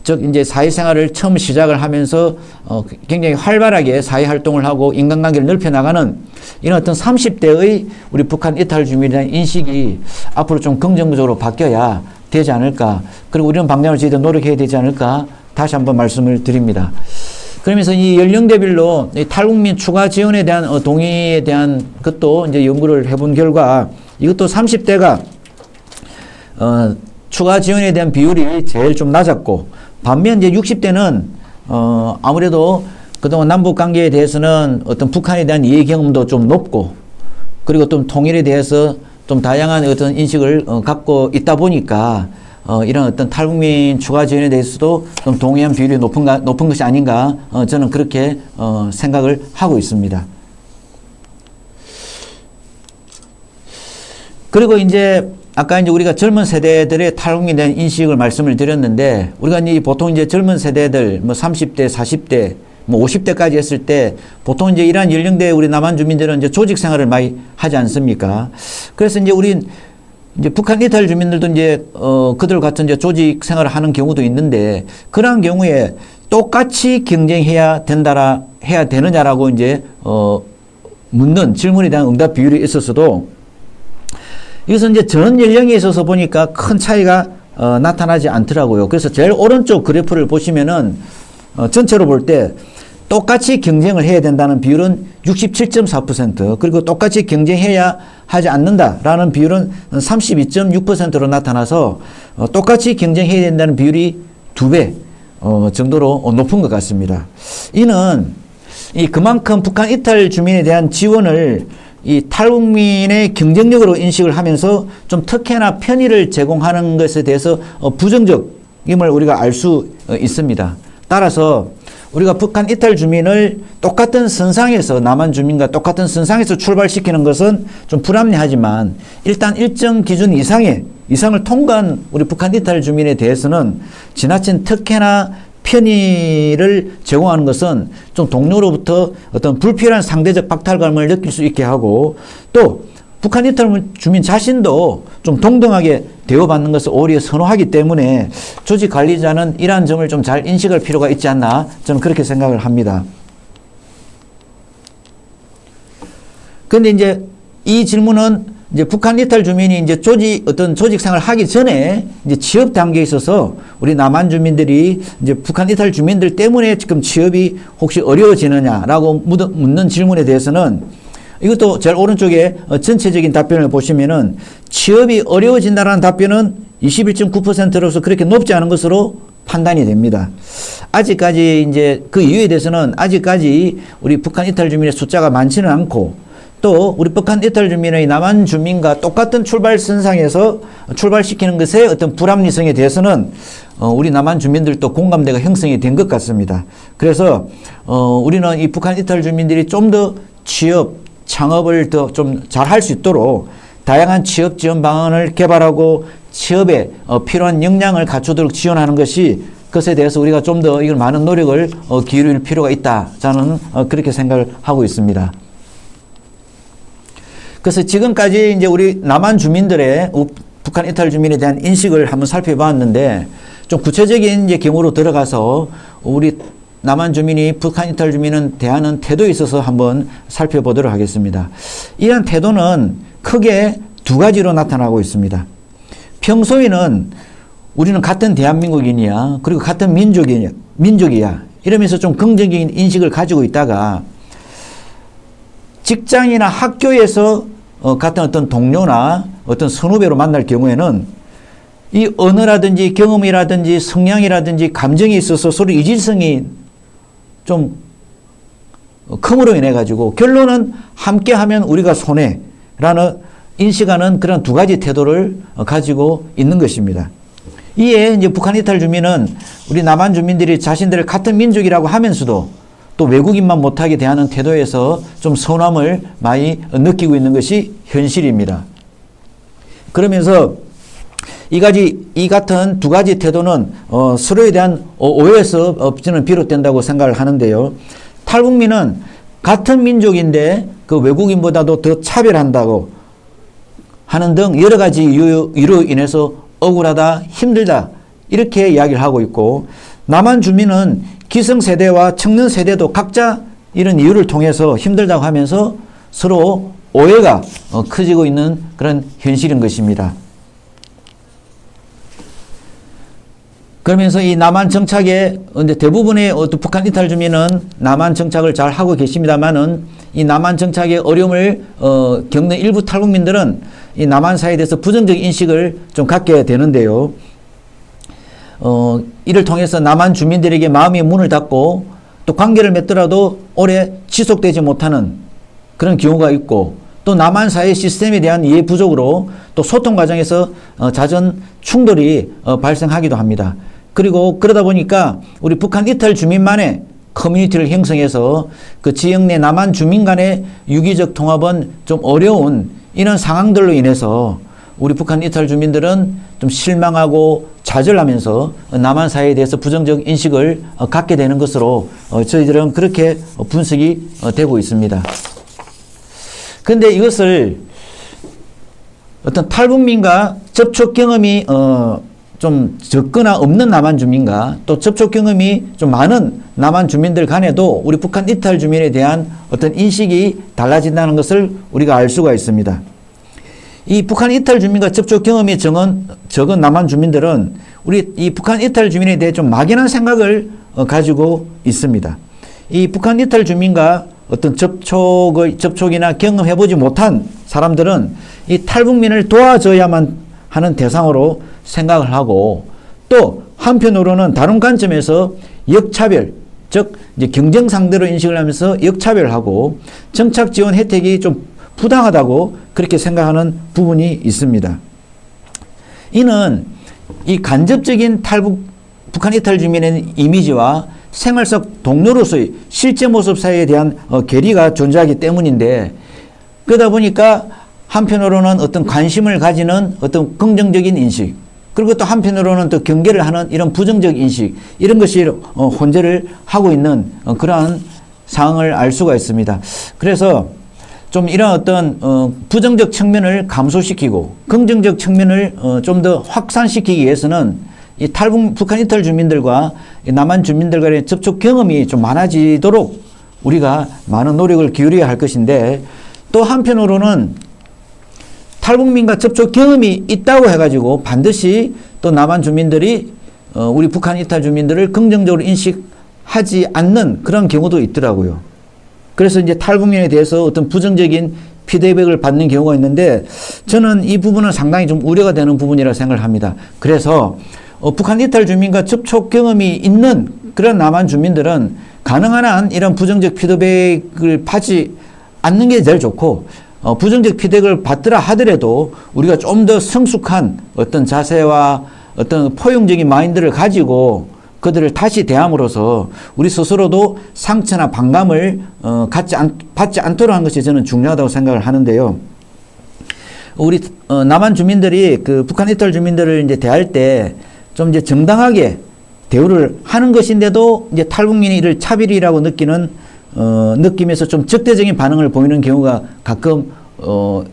즉 이제 사회생활을 처음 시작을 하면서 굉장히 활발하게 사회활동을 하고 인간관계를 넓혀나가는 이런 어떤 30대의 우리 북한 이탈 주민에 대한 인식이 앞으로 좀 긍정적으로 바뀌어야 되지 않을까. 그리고 이런 방향을 저희도 노력해야 되지 않을까. 다시 한번 말씀을 드립니다. 그러면서 이 연령대별로 이 탈북민 추가 지원에 대한 동의에 대한 것도 이제 연구를 해본 결과 이것도 30대가 추가 지원에 대한 비율이 제일 좀 낮았고 반면 이제 60대는 아무래도 그동안 남북 관계에 대해서는 어떤 북한에 대한 이해 경험도 좀 높고 그리고 좀 통일에 대해서 좀 다양한 어떤 인식을 갖고 있다 보니까 이런 어떤 탈북민 추가 지원에 대해서도 좀 동의한 비율이 높은 것이 아닌가 저는 그렇게 생각을 하고 있습니다. 그리고 이제 아까 이제 우리가 젊은 세대들의 탈북민에 대한 인식을 말씀을 드렸는데, 우리가 이제 보통 이제 젊은 세대들, 뭐 30대, 40대, 뭐 50대까지 했을 때, 보통 이제 이러한 연령대의 우리 남한 주민들은 이제 조직 생활을 많이 하지 않습니까? 그래서 이제 우린 이제 북한 이탈 주민들도 이제, 그들 같은 이제 조직 생활을 하는 경우도 있는데, 그러한 경우에 똑같이 경쟁해야 해야 되느냐라고 이제, 묻는 질문에 대한 응답 비율이 있었어도, 이것은 이제 전 연령에 있어서 보니까 큰 차이가 나타나지 않더라고요. 그래서 제일 오른쪽 그래프를 보시면은 전체로 볼 때 똑같이 경쟁을 해야 된다는 비율은 67.4%, 그리고 똑같이 경쟁해야 하지 않는다라는 비율은 32.6%로 나타나서 똑같이 경쟁해야 된다는 비율이 2배 정도로 높은 것 같습니다. 이는 그만큼 북한 이탈 주민에 대한 지원을 이 탈북민의 경쟁력으로 인식을 하면서 좀 특혜나 편의를 제공하는 것에 대해서 부정적임을 우리가 알 수 있습니다. 따라서 우리가 북한 이탈 주민을 똑같은 선상에서, 남한 주민과 똑같은 선상에서 출발시키는 것은 좀 불합리하지만, 일단 일정 기준 이상을 통과한 우리 북한 이탈 주민에 대해서는 지나친 특혜나 편의를 제공하는 것은 좀 동료로부터 어떤 불필요한 상대적 박탈감을 느낄 수 있게 하고, 또 북한 이탈 주민 자신도 좀 동등하게 대우받는 것을 오히려 선호하기 때문에 조직 관리자는 이러한 점을 좀 잘 인식할 필요가 있지 않나, 저는 그렇게 생각을 합니다. 그런데 이제 이 질문은 이제 북한 이탈 주민이 이제 어떤 조직 생활을 하기 전에 이제 취업 단계에 있어서 우리 남한 주민들이 이제 북한 이탈 주민들 때문에 지금 취업이 혹시 어려워지느냐라고 묻는 질문에 대해서는, 이것도 제일 오른쪽에 전체적인 답변을 보시면은 취업이 어려워진다라는 답변은 21.9%로서 그렇게 높지 않은 것으로 판단이 됩니다. 아직까지 이제 그 이유에 대해서는 아직까지 우리 북한 이탈 주민의 숫자가 많지는 않고, 또 우리 북한 이탈 주민의 남한 주민과 똑같은 출발선상에서 출발시키는 것의 어떤 불합리성에 대해서는 우리 남한 주민들도 공감대가 형성이 된 것 같습니다. 그래서 우리는 이 북한 이탈 주민들이 좀 더 취업, 창업을 더 좀 잘 할 수 있도록 다양한 취업 지원 방안을 개발하고 취업에 필요한 역량을 갖추도록 지원하는 것이, 그것에 대해서 우리가 좀 더 이걸 많은 노력을 기울일 필요가 있다, 저는 그렇게 생각을 하고 있습니다. 그래서 지금까지 이제 우리 남한 주민들의 북한 이탈 주민에 대한 인식을 한번 살펴봤는데, 좀 구체적인 이제 경우로 들어가서 우리 남한 주민이 북한 이탈 주민은 대하는 태도에 있어서 한번 살펴보도록 하겠습니다. 이런 태도는 크게 두 가지로 나타나고 있습니다. 평소에는 우리는 같은 대한민국인이야, 그리고 같은 민족이야 이러면서 좀 긍정적인 인식을 가지고 있다가, 직장이나 학교에서 같은 어떤 동료나 어떤 선후배로 만날 경우에는 이 언어라든지 경험이라든지 성향이라든지 감정에 있어서 서로 이질성이 좀 큼으로 인해 가지고 결론은 함께하면 우리가 손해라는 인식하는 그런 두 가지 태도를 가지고 있는 것입니다. 이에 이제 북한 이탈 주민은 우리 남한 주민들이 자신들을 같은 민족이라고 하면서도 또 외국인만 못하게 대하는 태도에서 좀 서운함을 많이 느끼고 있는 것이 현실입니다. 그러면서 이 같은 두 가지 태도는 서로에 대한 오해에서 저는 비롯된다고 생각을 하는데요. 탈북민은 같은 민족인데 그 외국인보다도 더 차별한다고 하는 등 여러 가지 이유로 인해서 억울하다, 힘들다 이렇게 이야기를 하고 있고, 남한 주민은 기성세대와 청년세대도 각자 이런 이유를 통해서 힘들다고 하면서 서로 오해가 커지고 있는 그런 현실인 것입니다. 그러면서 이 남한 정착에 대부분의 북한 이탈 주민은 남한 정착을 잘 하고 계십니다만은, 이 남한 정착의 어려움을 겪는 일부 탈북민들은 이 남한 사회에 대해서 부정적 인식을 좀 갖게 되는데요. 이를 통해서 남한 주민들에게 마음의 문을 닫고 또 관계를 맺더라도 오래 지속되지 못하는 그런 경우가 있고, 또 남한 사회 시스템에 대한 이해 부족으로 또 소통 과정에서 잦은 충돌이 발생하기도 합니다. 그리고 그러다 보니까 우리 북한 이탈 주민만의 커뮤니티를 형성해서 그 지역 내 남한 주민 간의 유기적 통합은 좀 어려운 이런 상황들로 인해서 우리 북한 이탈 주민들은 좀 실망하고 좌절하면서 남한 사회에 대해서 부정적 인식을 갖게 되는 것으로 저희들은 그렇게 분석이 되고 있습니다. 그런데 이것을 어떤 탈북민과 접촉 경험이 좀 적거나 없는 남한 주민과 또 접촉 경험이 좀 많은 남한 주민들 간에도 우리 북한 이탈 주민에 대한 어떤 인식이 달라진다는 것을 우리가 알 수가 있습니다. 이 북한 이탈 주민과 접촉 경험이 적은 남한 주민들은 우리 이 북한 이탈 주민에 대해 좀 막연한 생각을 가지고 있습니다. 이 북한 이탈 주민과 어떤 접촉이나 경험해보지 못한 사람들은 이 탈북민을 도와줘야만 하는 대상으로 생각을 하고, 또 한편으로는 다른 관점에서 역차별, 즉 이제 경쟁 상대로 인식을 하면서 역차별하고 정착 지원 혜택이 좀 부당하다고 그렇게 생각하는 부분이 있습니다. 이는 이 간접적인 북한 이탈 주민의 이미지와 생활 속 동료로서의 실제 모습 사이에 대한 괴리가 존재하기 때문인데, 그러다 보니까 한편으로는 어떤 관심을 가지는 어떤 긍정적인 인식, 그리고 또 한편으로는 또 경계를 하는 이런 부정적 인식, 이런 것이 혼재를 하고 있는 그러한 상황을 알 수가 있습니다. 그래서 좀 이런 어떤 부정적 측면을 감소시키고 긍정적 측면을 좀 더 확산시키기 위해서는 이 북한 이탈 주민들과 남한 주민들 간의 접촉 경험이 좀 많아지도록 우리가 많은 노력을 기울여야 할 것인데, 또 한편으로는 탈북민과 접촉 경험이 있다고 해가지고 반드시 또 남한 주민들이 우리 북한 이탈 주민들을 긍정적으로 인식하지 않는 그런 경우도 있더라고요. 그래서 이제 탈북민에 대해서 어떤 부정적인 피드백을 받는 경우가 있는데, 저는 이 부분은 상당히 좀 우려가 되는 부분이라고 생각을 합니다. 그래서 북한 이탈 주민과 접촉 경험이 있는 그런 남한 주민들은 가능한 한 이런 부정적 피드백을 받지 않는 게 제일 좋고, 부정적 피드백을 받더라 하더라도 우리가 좀 더 성숙한 어떤 자세와 어떤 포용적인 마인드를 가지고 그들을 다시 대함으로써 우리 스스로도 상처나 반감을 받지 않도록 하는 것이 저는 중요하다고 생각을 하는데요. 우리 남한 주민들이 그 북한 이탈 주민들을 이제 대할 때 좀 이제 정당하게 대우를 하는 것인데도 이제 탈북민이 이를 차별이라고 느끼면서 좀 적대적인 반응을 보이는 경우가 가끔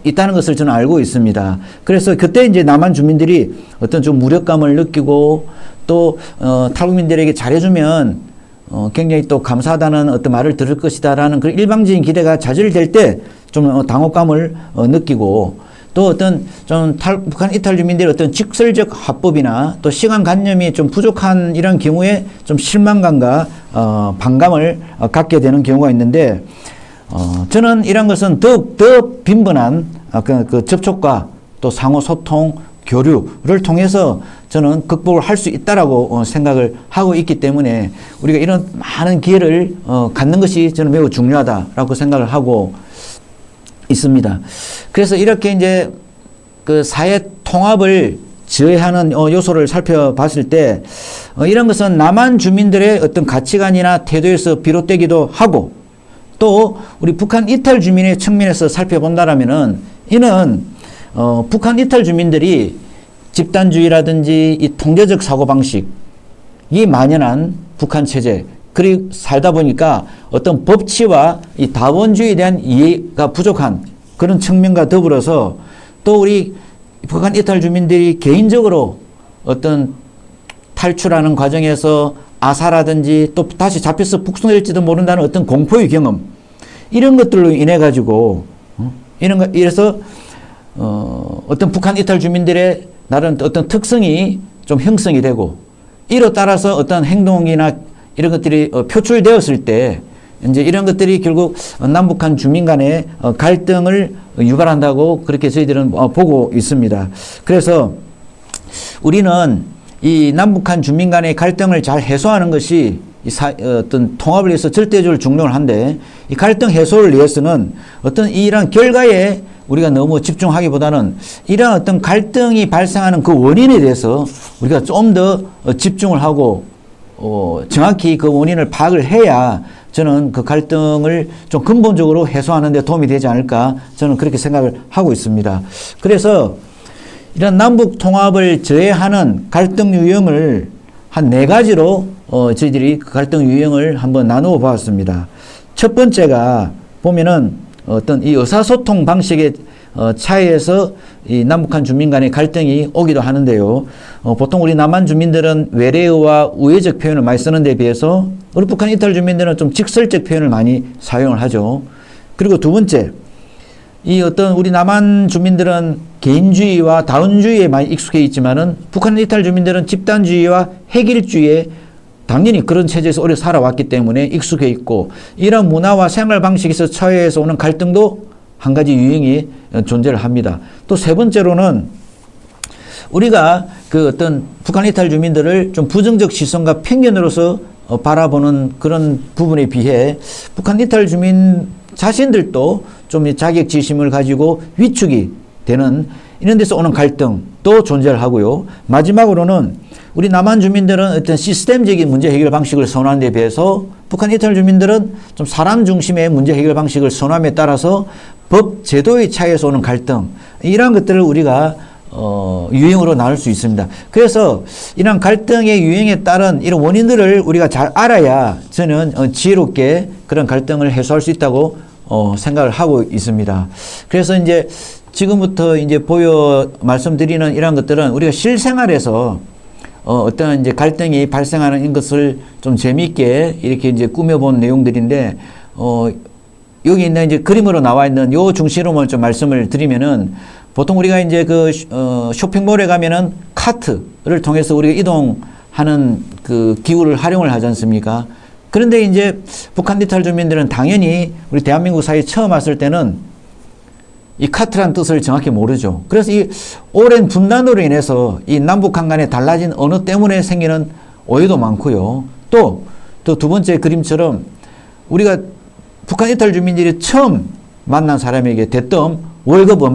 있다는 것을 저는 알고 있습니다. 그래서 그때 이제 남한 주민들이 어떤 좀 무력감을 느끼고, 또 탈북민들에게 잘해주면 굉장히 또 감사하다는 어떤 말을 들을 것이다라는 그런 일방적인 기대가 좌절될 때 좀 당혹감을 느끼고, 또 어떤 좀 북한 이탈 주민들의 어떤 직설적 화법이나 또 시간관념이 좀 부족한 이런 경우에 좀 실망감과 반감을 갖게 되는 경우가 있는데, 저는 이런 것은 더욱 더 빈번한 그 접촉과 또 상호 소통, 교류를 통해서 저는 극복을 할 수 있다라고 생각을 하고 있기 때문에 우리가 이런 많은 기회를 갖는 것이 저는 매우 중요하다라고 생각을 하고 있습니다. 그래서 이렇게 이제 그 사회 통합을 지휘하는 요소를 살펴봤을 때 이런 것은 남한 주민들의 어떤 가치관이나 태도에서 비롯되기도 하고, 또 우리 북한 이탈 주민의 측면에서 살펴본다라면은 이는 북한 이탈 주민들이 집단주의라든지 이 통제적 사고방식이 만연한 북한 체제, 그리고 살다 보니까 어떤 법치와 이 다원주의에 대한 이해가 부족한 그런 측면과 더불어서, 또 우리 북한 이탈 주민들이 개인적으로 어떤 탈출하는 과정에서 아사라든지 또 다시 잡혀서 북송될지도 모른다는 어떤 공포의 경험, 이런 것들로 인해 가지고 이래서 어떤 북한 이탈 주민들의 나름 어떤 특성이 좀 형성이 되고, 이로 따라서 어떤 행동이나 이런 것들이 표출되었을 때 이제 이런 것들이 결국 남북한 주민 간의 갈등을 유발한다고 그렇게 저희들은 보고 있습니다. 그래서 우리는 이 남북한 주민 간의 갈등을 잘 해소하는 것이 어떤 통합을 위해서 절대적으로 중요를 한데, 이 갈등 해소를 위해서는 어떤 이러한 결과에 우리가 너무 집중하기보다는 이러한 어떤 갈등이 발생하는 그 원인에 대해서 우리가 좀 더 집중을 하고 정확히 그 원인을 파악을 해야 저는 그 갈등을 좀 근본적으로 해소하는 데 도움이 되지 않을까, 저는 그렇게 생각을 하고 있습니다. 그래서 이런 남북 통합을 저해하는 갈등 유형을 한 4가지로 저희들이 그 갈등 유형을 한번 나누어 보았습니다. 첫 번째가 보면은 어떤 이 의사소통 방식의 차이에서 이 남북한 주민 간의 갈등이 오기도 하는데요. 보통 우리 남한 주민들은 외래어와 우회적 표현을 많이 쓰는 데 비해서 우리 북한 이탈 주민들은 좀 직설적 표현을 많이 사용을 하죠. 그리고 두 번째, 이 어떤 우리 남한 주민들은 개인주의와 다원주의에 많이 익숙해 있지만은 북한 이탈 주민들은 집단주의와 획일주의에 당연히 그런 체제에서 오래 살아왔기 때문에 익숙해 있고, 이런 문화와 생활 방식에서 차이에서 오는 갈등도 한 가지 유형이 존재를 합니다. 또 세 번째로는 우리가 그 어떤 북한 이탈 주민들을 좀 부정적 시선과 편견으로서 바라보는 그런 부분에 비해 북한 이탈 주민 자신들도 좀 자격지심을 가지고 위축이 되는 이런 데서 오는 갈등도 존재를 하고요. 마지막으로는 우리 남한 주민들은 어떤 시스템적인 문제 해결 방식을 선호하는 데 비해서 북한 이탈 주민들은 좀 사람 중심의 문제 해결 방식을 선호함에 따라서 법 제도의 차이에서 오는 갈등, 이러한 것들을 우리가 유형으로 나눌 수 있습니다. 그래서 이런 갈등의 유형에 따른 이런 원인들을 우리가 잘 알아야 저는 지혜롭게 그런 갈등을 해소할 수 있다고 생각을 하고 있습니다. 그래서 이제 지금부터 이제 말씀드리는 이런 것들은 우리가 실생활에서 어떤 이제 갈등이 발생하는 것을 좀 재미있게 이렇게 이제 꾸며본 내용들인데, 여기 있는 이제 그림으로 나와 있는 요 중심으로 좀 말씀을 드리면은, 보통 우리가 이제 그 쇼핑몰에 가면은 카트를 통해서 우리가 이동하는 그 기구를 활용을 하지 않습니까? 그런데 이제 북한 이탈 주민들은 당연히 우리 대한민국 사회에 처음 왔을 때는 이 카트란 뜻을 정확히 모르죠. 그래서 이 오랜 분단으로 인해서 이 남북한 간에 달라진 언어 때문에 생기는 오해도 많고요. 또 두 번째 그림처럼 우리가 북한 이탈 주민들이 처음 만난 사람에게 대뜸 월급을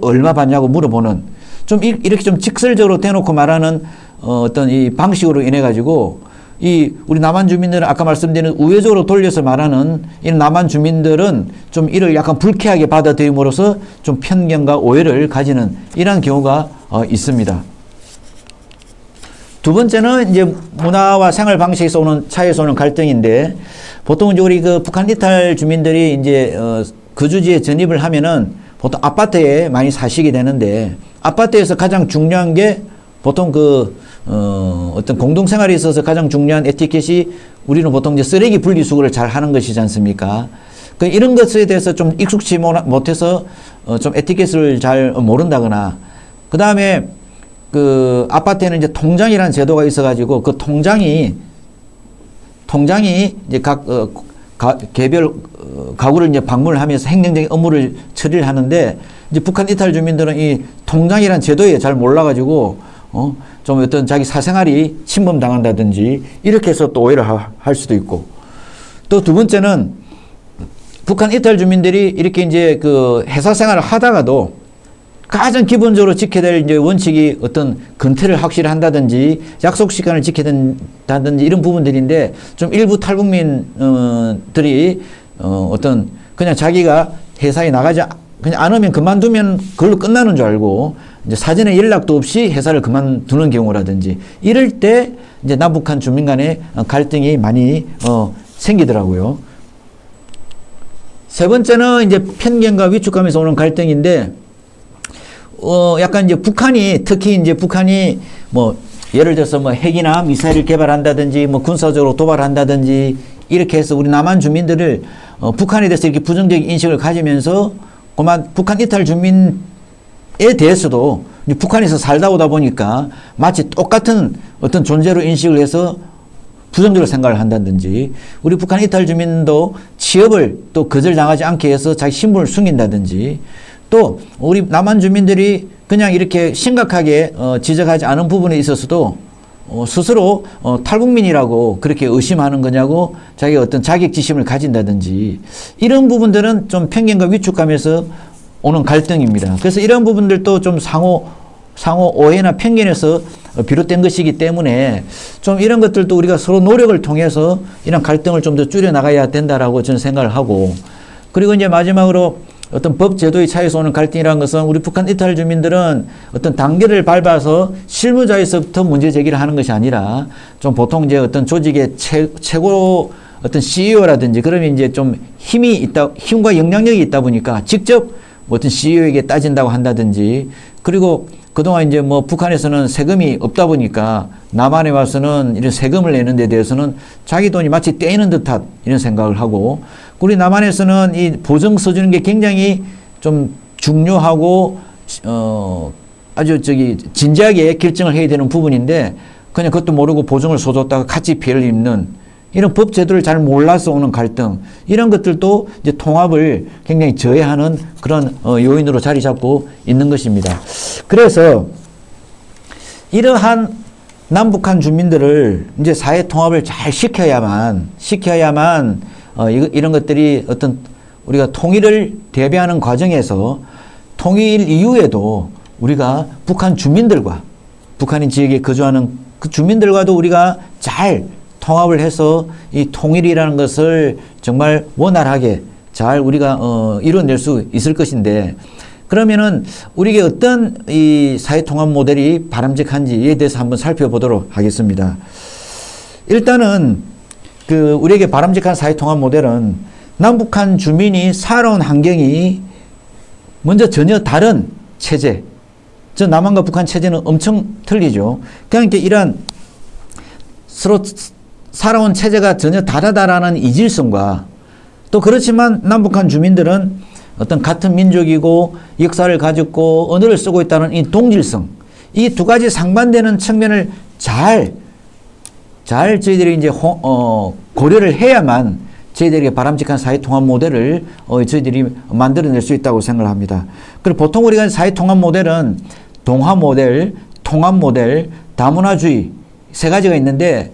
얼마 받냐고 물어보는, 좀 이렇게 좀 직설적으로 대놓고 말하는 어떤 이 방식으로 인해 가지고 이 우리 남한 주민들은 아까 말씀드린 우회적으로 돌려서 말하는 이 남한 주민들은 좀 이를 약간 불쾌하게 받아들임으로써 좀 편견과 오해를 가지는 이러한 경우가 있습니다. 두 번째는 이제 문화와 생활 방식에서 오는 차이에서 오는 갈등인데, 보통 이제 우리 그 북한 이탈 주민들이 이제 거주지에 전입을 하면은 보통 아파트에 많이 사시게 되는데, 아파트에서 가장 중요한 게 보통 어떤 공동생활에 있어서 가장 중요한 에티켓이 우리는 보통 이제 쓰레기 분리수거를 잘 하는 것이지 않습니까? 이런 것에 대해서 좀 익숙치 못해서 좀 에티켓을 잘 모른다거나, 그 다음에 그 아파트에는 이제 통장이라는 제도가 있어가지고 그 통장이 이제 개별 가구를 이제 방문을 하면서 행정적인 업무를 처리를 하는데, 이제 북한 이탈 주민들은 이 통장이라는 제도에 잘 몰라가지고 좀 어떤 자기 사생활이 침범당한다든지 이렇게 해서 또 오해를 할 수도 있고, 또 두 번째는 북한 이탈 주민들이 이렇게 이제 그 회사 생활을 하다가도 가장 기본적으로 지켜야 될 이제 원칙이 어떤 근태를 확실히 한다든지 약속 시간을 지켜야 된다든지 이런 부분들인데, 좀 일부 탈북민들이 어떤 그냥 자기가 회사에 나가지 그냥 안 오면 그만두면 그걸로 끝나는 줄 알고 이제 사전에 연락도 없이 회사를 그만두는 경우라든지, 이럴 때 이제 남북한 주민 간의 갈등이 많이 생기더라고요. 세 번째는 이제 편견과 위축감에서 오는 갈등인데, 약간 이제 특히 이제 북한이 뭐 예를 들어서 뭐 핵이나 미사일을 개발한다든지 뭐 군사적으로 도발한다든지 이렇게 해서 우리 남한 주민들을 북한에 대해서 이렇게 부정적인 인식을 가지면서 그만 북한 이탈 주민에 대해서도 북한에서 살다 오다 보니까 마치 똑같은 어떤 존재로 인식을 해서 부정적으로 생각을 한다든지, 우리 북한 이탈 주민도 취업을 또 거절당하지 않게 해서 자기 신분을 숨긴다든지, 또 우리 남한 주민들이 그냥 이렇게 심각하게 지적하지 않은 부분에 있어서도 스스로 탈북민이라고 그렇게 의심하는 거냐고 자기 어떤 자격지심을 가진다든지, 이런 부분들은 좀 편견과 위축감에서 오는 갈등입니다. 그래서 이런 부분들도 좀 상호 오해나 편견에서 비롯된 것이기 때문에 좀 이런 것들도 우리가 서로 노력을 통해서 이런 갈등을 좀 더 줄여 나가야 된다라고 저는 생각을 하고, 그리고 이제 마지막으로 어떤 법 제도의 차이에서 오는 갈등이라는 것은 우리 북한 이탈 주민들은 어떤 단계를 밟아서 실무자에서부터 문제 제기를 하는 것이 아니라 좀 보통 이제 어떤 조직의 최고 어떤 CEO라든지 그러면 이제 좀 힘과 영향력이 있다 보니까 직접 어떤 CEO에게 따진다고 한다든지 그리고 그동안 이제 뭐 북한에서는 세금이 없다 보니까 남한에 와서는 이런 세금을 내는 데 대해서는 자기 돈이 마치 떼이는 듯한 이런 생각을 하고 우리 남한에서는 이 보증 써주는 게 굉장히 좀 중요하고 아주 진지하게 결정을 해야 되는 부분인데 그냥 그것도 모르고 보증을 써줬다가 같이 피해를 입는 이런 법 제도를 잘 몰라서 오는 갈등 이런 것들도 이제 통합을 굉장히 저해하는 그런 요인으로 자리 잡고 있는 것입니다. 그래서 이러한 남북한 주민들을 이제 사회 통합을 잘 시켜야만 이런 것들이 어떤 우리가 통일을 대비하는 과정에서 통일 이후에도 우리가 북한 주민들과 북한인 지역에 거주하는 그 주민들과도 우리가 잘 통합을 해서 이 통일이라는 것을 정말 원활하게 잘 우리가 이뤄낼 수 있을 것인데 그러면은 우리에게 어떤 이 사회 통합 모델이 바람직한지에 대해서 한번 살펴보도록 하겠습니다. 일단은 우리에게 바람직한 사회 통합 모델은 남북한 주민이 살아온 환경이 먼저 전혀 다른 체제, 저 남한과 북한 체제는 엄청 틀리죠. 그러니까 이런 서로 살아온 체제가 전혀 다르다라는 이질성과 또 그렇지만 남북한 주민들은 어떤 같은 민족이고 역사를 가졌고 언어를 쓰고 있다는 이 동질성, 이 두 가지 상반되는 측면을 잘 저희들이 이제 고려를 해야만 저희들에게 바람직한 사회 통합 모델을 저희들이 만들어낼 수 있다고 생각을 합니다. 그리고 보통 우리가 사회 통합 모델은 동화 모델, 통합 모델, 다문화주의 세 가지가 있는데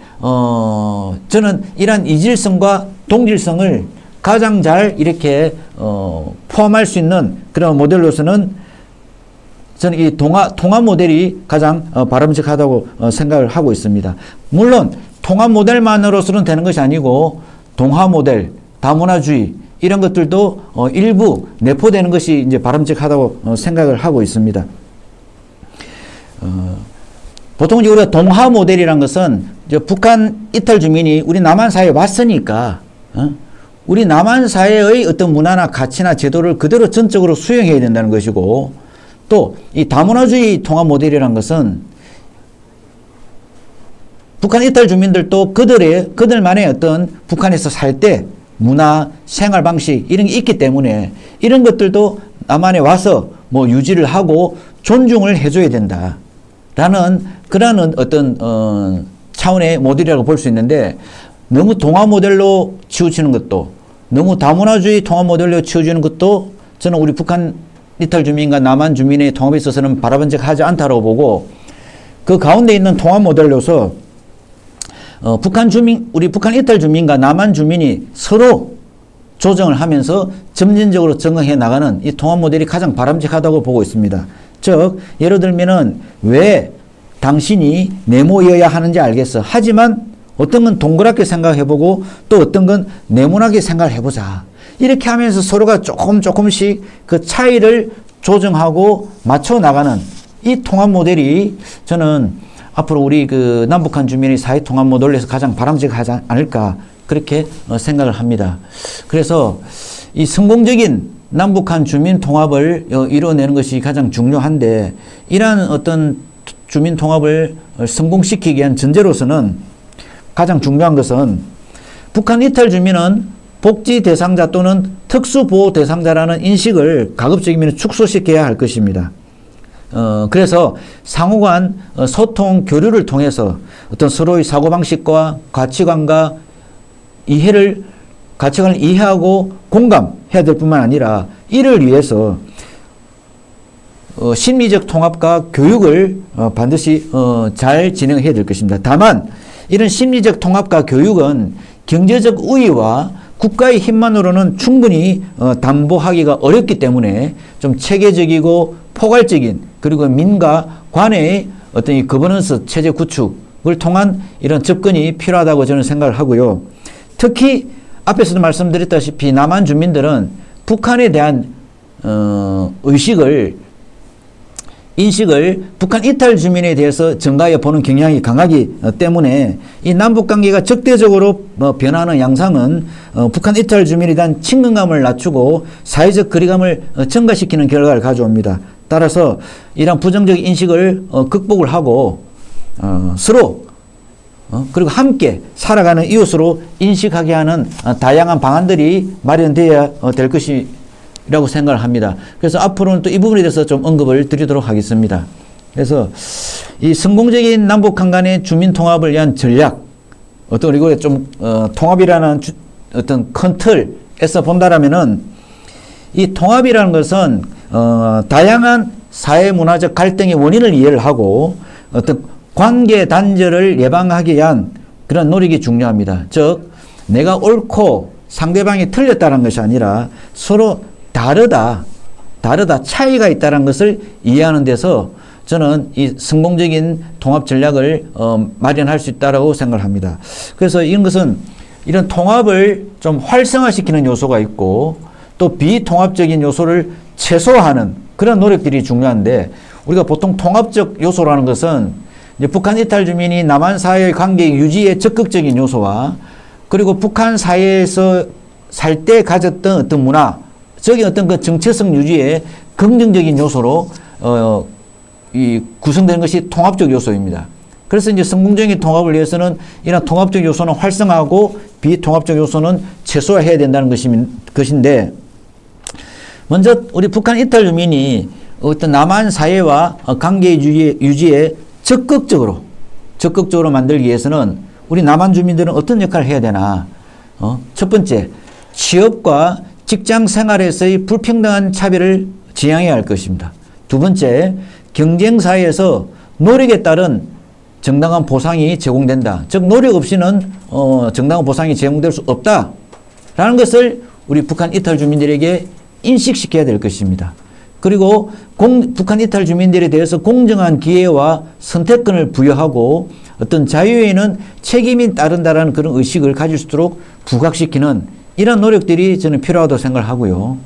저는 이러한 이질성과 동질성을 가장 잘 이렇게 포함할 수 있는 그런 모델로서는 저는 이 통합 모델이 가장 바람직하다고 생각을 하고 있습니다. 물론 통합 모델만으로서는 되는 것이 아니고 동화 모델, 다문화주의 이런 것들도 일부 내포되는 것이 이제 바람직하다고 생각을 하고 있습니다. 보통 우리가 동화 모델이란 것은 북한 이탈 주민이 우리 남한 사회에 왔으니까 우리 남한 사회의 어떤 문화나 가치나 제도를 그대로 전적으로 수용해야 된다는 것이고 또 이 다문화주의 통합 모델이란 것은 북한 이탈 주민들도 그들만의 어떤 북한에서 살 때 문화, 생활 방식 이런 게 있기 때문에 이런 것들도 남한에 와서 뭐 유지를 하고 존중을 해줘야 된다. 라는 그런 어떤 차원의 모델이라고 볼 수 있는데 너무 동화 모델로 치우치는 것도 너무 다문화주의 통합 모델로 치우치는 것도 저는 우리 북한 이탈 주민과 남한 주민의 통합에 있어서는 바람직하지 않다고 보고 그 가운데 있는 통합 모델로서 우리 북한 이탈 주민과 남한 주민이 서로 조정을 하면서 점진적으로 적응해 나가는 이 통합 모델이 가장 바람직하다고 보고 있습니다. 즉 예를 들면은 왜 당신이 네모여야 하는지 알겠어. 하지만 어떤 건 동그랗게 생각해보고 또 어떤 건 네모나게 생각해보자. 이렇게 하면서 서로가 조금씩 그 차이를 조정하고 맞춰 나가는 이 통합 모델이 저는 앞으로 우리 그 남북한 주민의 사회 통합 모델에서 가장 바람직하지 않을까 그렇게 생각을 합니다. 그래서 이 성공적인 남북한 주민 통합을 이뤄내는 것이 가장 중요한데 이러한 어떤 주민 통합을 성공시키기 위한 전제로서는 가장 중요한 것은 북한 이탈 주민은 복지 대상자 또는 특수보호 대상자라는 인식을 가급적이면 축소시켜야 할 것입니다. 그래서 상호간 소통, 교류를 통해서 어떤 서로의 사고방식과 가치관을 이해하고 공감해야 될 뿐만 아니라 이를 위해서 심리적 통합과 교육을 반드시 잘 진행해야 될 것입니다. 다만 이런 심리적 통합과 교육은 경제적 우위와 국가의 힘만으로는 충분히 담보하기가 어렵기 때문에 좀 체계적이고 포괄적인 그리고 민과 관의 어떤 이 거버넌스 체제 구축을 통한 이런 접근이 필요하다고 저는 생각을 하고요. 특히 앞에서도 말씀드렸다시피 남한 주민들은 북한에 대한 인식을 북한 이탈 주민에 대해서 증가해 보는 경향이 강하기 때문에 이 남북 관계가 적대적으로 변하는 양상은 북한 이탈 주민에 대한 친근감을 낮추고 사회적 거리감을 증가시키는 결과를 가져옵니다. 따라서 이런 부정적 인식을 극복을 하고 서로 그리고 함께 살아가는 이웃으로 인식하게 하는 다양한 방안들이 마련되어야 될 것이라고 생각을 합니다. 그래서 앞으로는 또 이 부분에 대해서 좀 언급을 드리도록 하겠습니다. 그래서 이 성공적인 남북한 간의 주민 통합을 위한 전략, 어떤 이거 좀 통합이라는 어떤 큰 틀에서 본다라면은 이 통합이라는 것은 다양한 사회 문화적 갈등의 원인을 이해를 하고 어떤 관계 단절을 예방하기 위한 그런 노력이 중요합니다. 즉 내가 옳고 상대방이 틀렸다는 것이 아니라 서로 다르다 차이가 있다는 것을 이해하는 데서 저는 이 성공적인 통합 전략을 마련할 수 있다고 생각을 합니다. 그래서 이런 것은 이런 통합을 좀 활성화시키는 요소가 있고 또 비통합적인 요소를 최소화하는 그런 노력들이 중요한데, 우리가 보통 통합적 요소라는 것은 이제 북한 이탈 주민이 남한 사회의 관계 유지에 적극적인 요소와 그리고 북한 사회에서 살 때 가졌던 어떤 문화적인 어떤 그 정체성 유지에 긍정적인 요소로 이 구성되는 것이 통합적 요소입니다. 그래서 이제 성공적인 통합을 위해서는 이런 통합적 요소는 활성화하고 비통합적 요소는 최소화해야 된다는 것인데, 먼저 우리 북한 이탈 주민이 어떤 남한 사회와 관계 유지에 적극적으로 만들기 위해서는 우리 남한 주민들은 어떤 역할을 해야 되나? 첫 번째, 취업과 직장 생활에서의 불평등한 차별을 지양해야 할 것입니다. 두 번째, 경쟁 사회에서 노력에 따른 정당한 보상이 제공된다. 즉 노력 없이는 정당한 보상이 제공될 수 없다라는 것을 우리 북한 이탈 주민들에게 인식시켜야 될 것입니다. 그리고 북한 이탈 주민들에 대해서 공정한 기회와 선택권을 부여하고 어떤 자유에는 책임이 따른다라는 그런 의식을 가질 수 있도록 부각시키는 이런 노력들이 저는 필요하다고 생각을 하고요.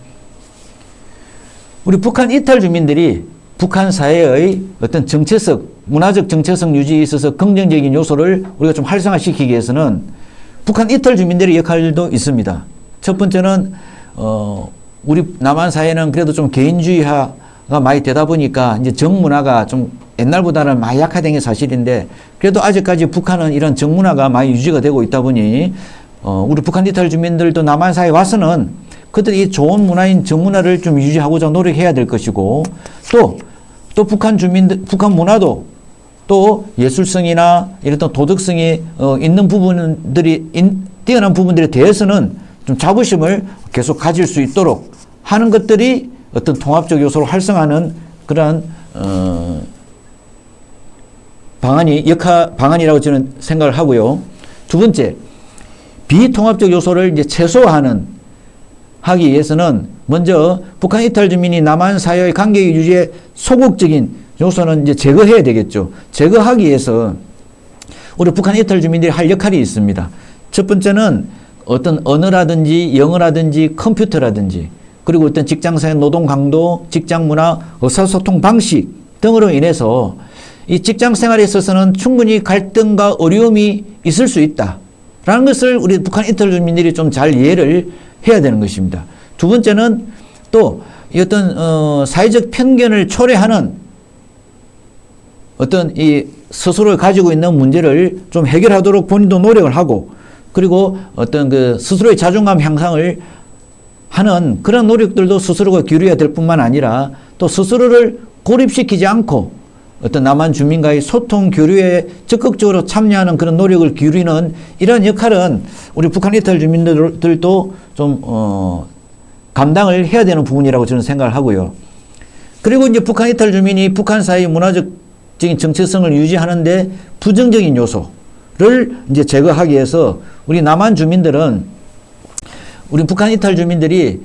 우리 북한 이탈 주민들이 북한 사회의 어떤 정체성, 문화적 정체성 유지에 있어서 긍정적인 요소를 우리가 좀 활성화시키기 위해서는 북한 이탈 주민들의 역할도 있습니다. 첫 번째는 우리 남한 사회는 그래도 좀 개인주의화가 많이 되다 보니까 이제 정문화가 좀 옛날보다는 많이 약화된 게 사실인데, 그래도 아직까지 북한은 이런 정문화가 많이 유지가 되고 있다 보니 우리 북한 이탈 주민들도 남한 사회에 와서는 그들이 이 좋은 문화인 정문화를 좀 유지하고자 노력해야 될 것이고, 또 북한 주민들, 북한 문화도 또 예술성이나 이런 도덕성이 있는 부분들이 뛰어난 부분들에 대해서는 좀 자부심을 계속 가질 수 있도록 하는 것들이 어떤 통합적 요소를 활성화하는 그러한 방안이라고 저는 생각을 하고요. 두 번째, 비통합적 요소를 이제 하기 위해서는 먼저 북한 이탈 주민이 남한 사회의 관계 유지에 소극적인 요소는 이제 제거해야 되겠죠. 제거하기 위해서 우리 북한 이탈 주민들이 할 역할이 있습니다. 첫 번째는 어떤 언어라든지 영어라든지 컴퓨터라든지 그리고 어떤 직장사회 노동 강도, 직장 문화, 의사소통 방식 등으로 인해서 이 직장 생활에 있어서는 충분히 갈등과 어려움이 있을 수 있다라는 것을 우리 북한 이탈 주민들이 좀 잘 이해를 해야 되는 것입니다. 두 번째는 또 어떤 사회적 편견을 초래하는 어떤 이 스스로 가지고 있는 문제를 좀 해결하도록 본인도 노력을 하고, 그리고 어떤 그 스스로의 자존감 향상을 하는 그런 노력들도 스스로가 기울여야 될 뿐만 아니라 또 스스로를 고립시키지 않고 어떤 남한 주민과의 소통 교류에 적극적으로 참여하는 그런 노력을 기울이는 이런 역할은 우리 북한 이탈 주민들도 좀 감당을 해야 되는 부분이라고 저는 생각을 하고요. 그리고 이제 북한 이탈 주민이 북한 사회의 문화적인 정체성을 유지하는데 부정적인 요소를 이제 제거하기 위해서 우리 남한 주민들은, 우리 북한 이탈 주민들이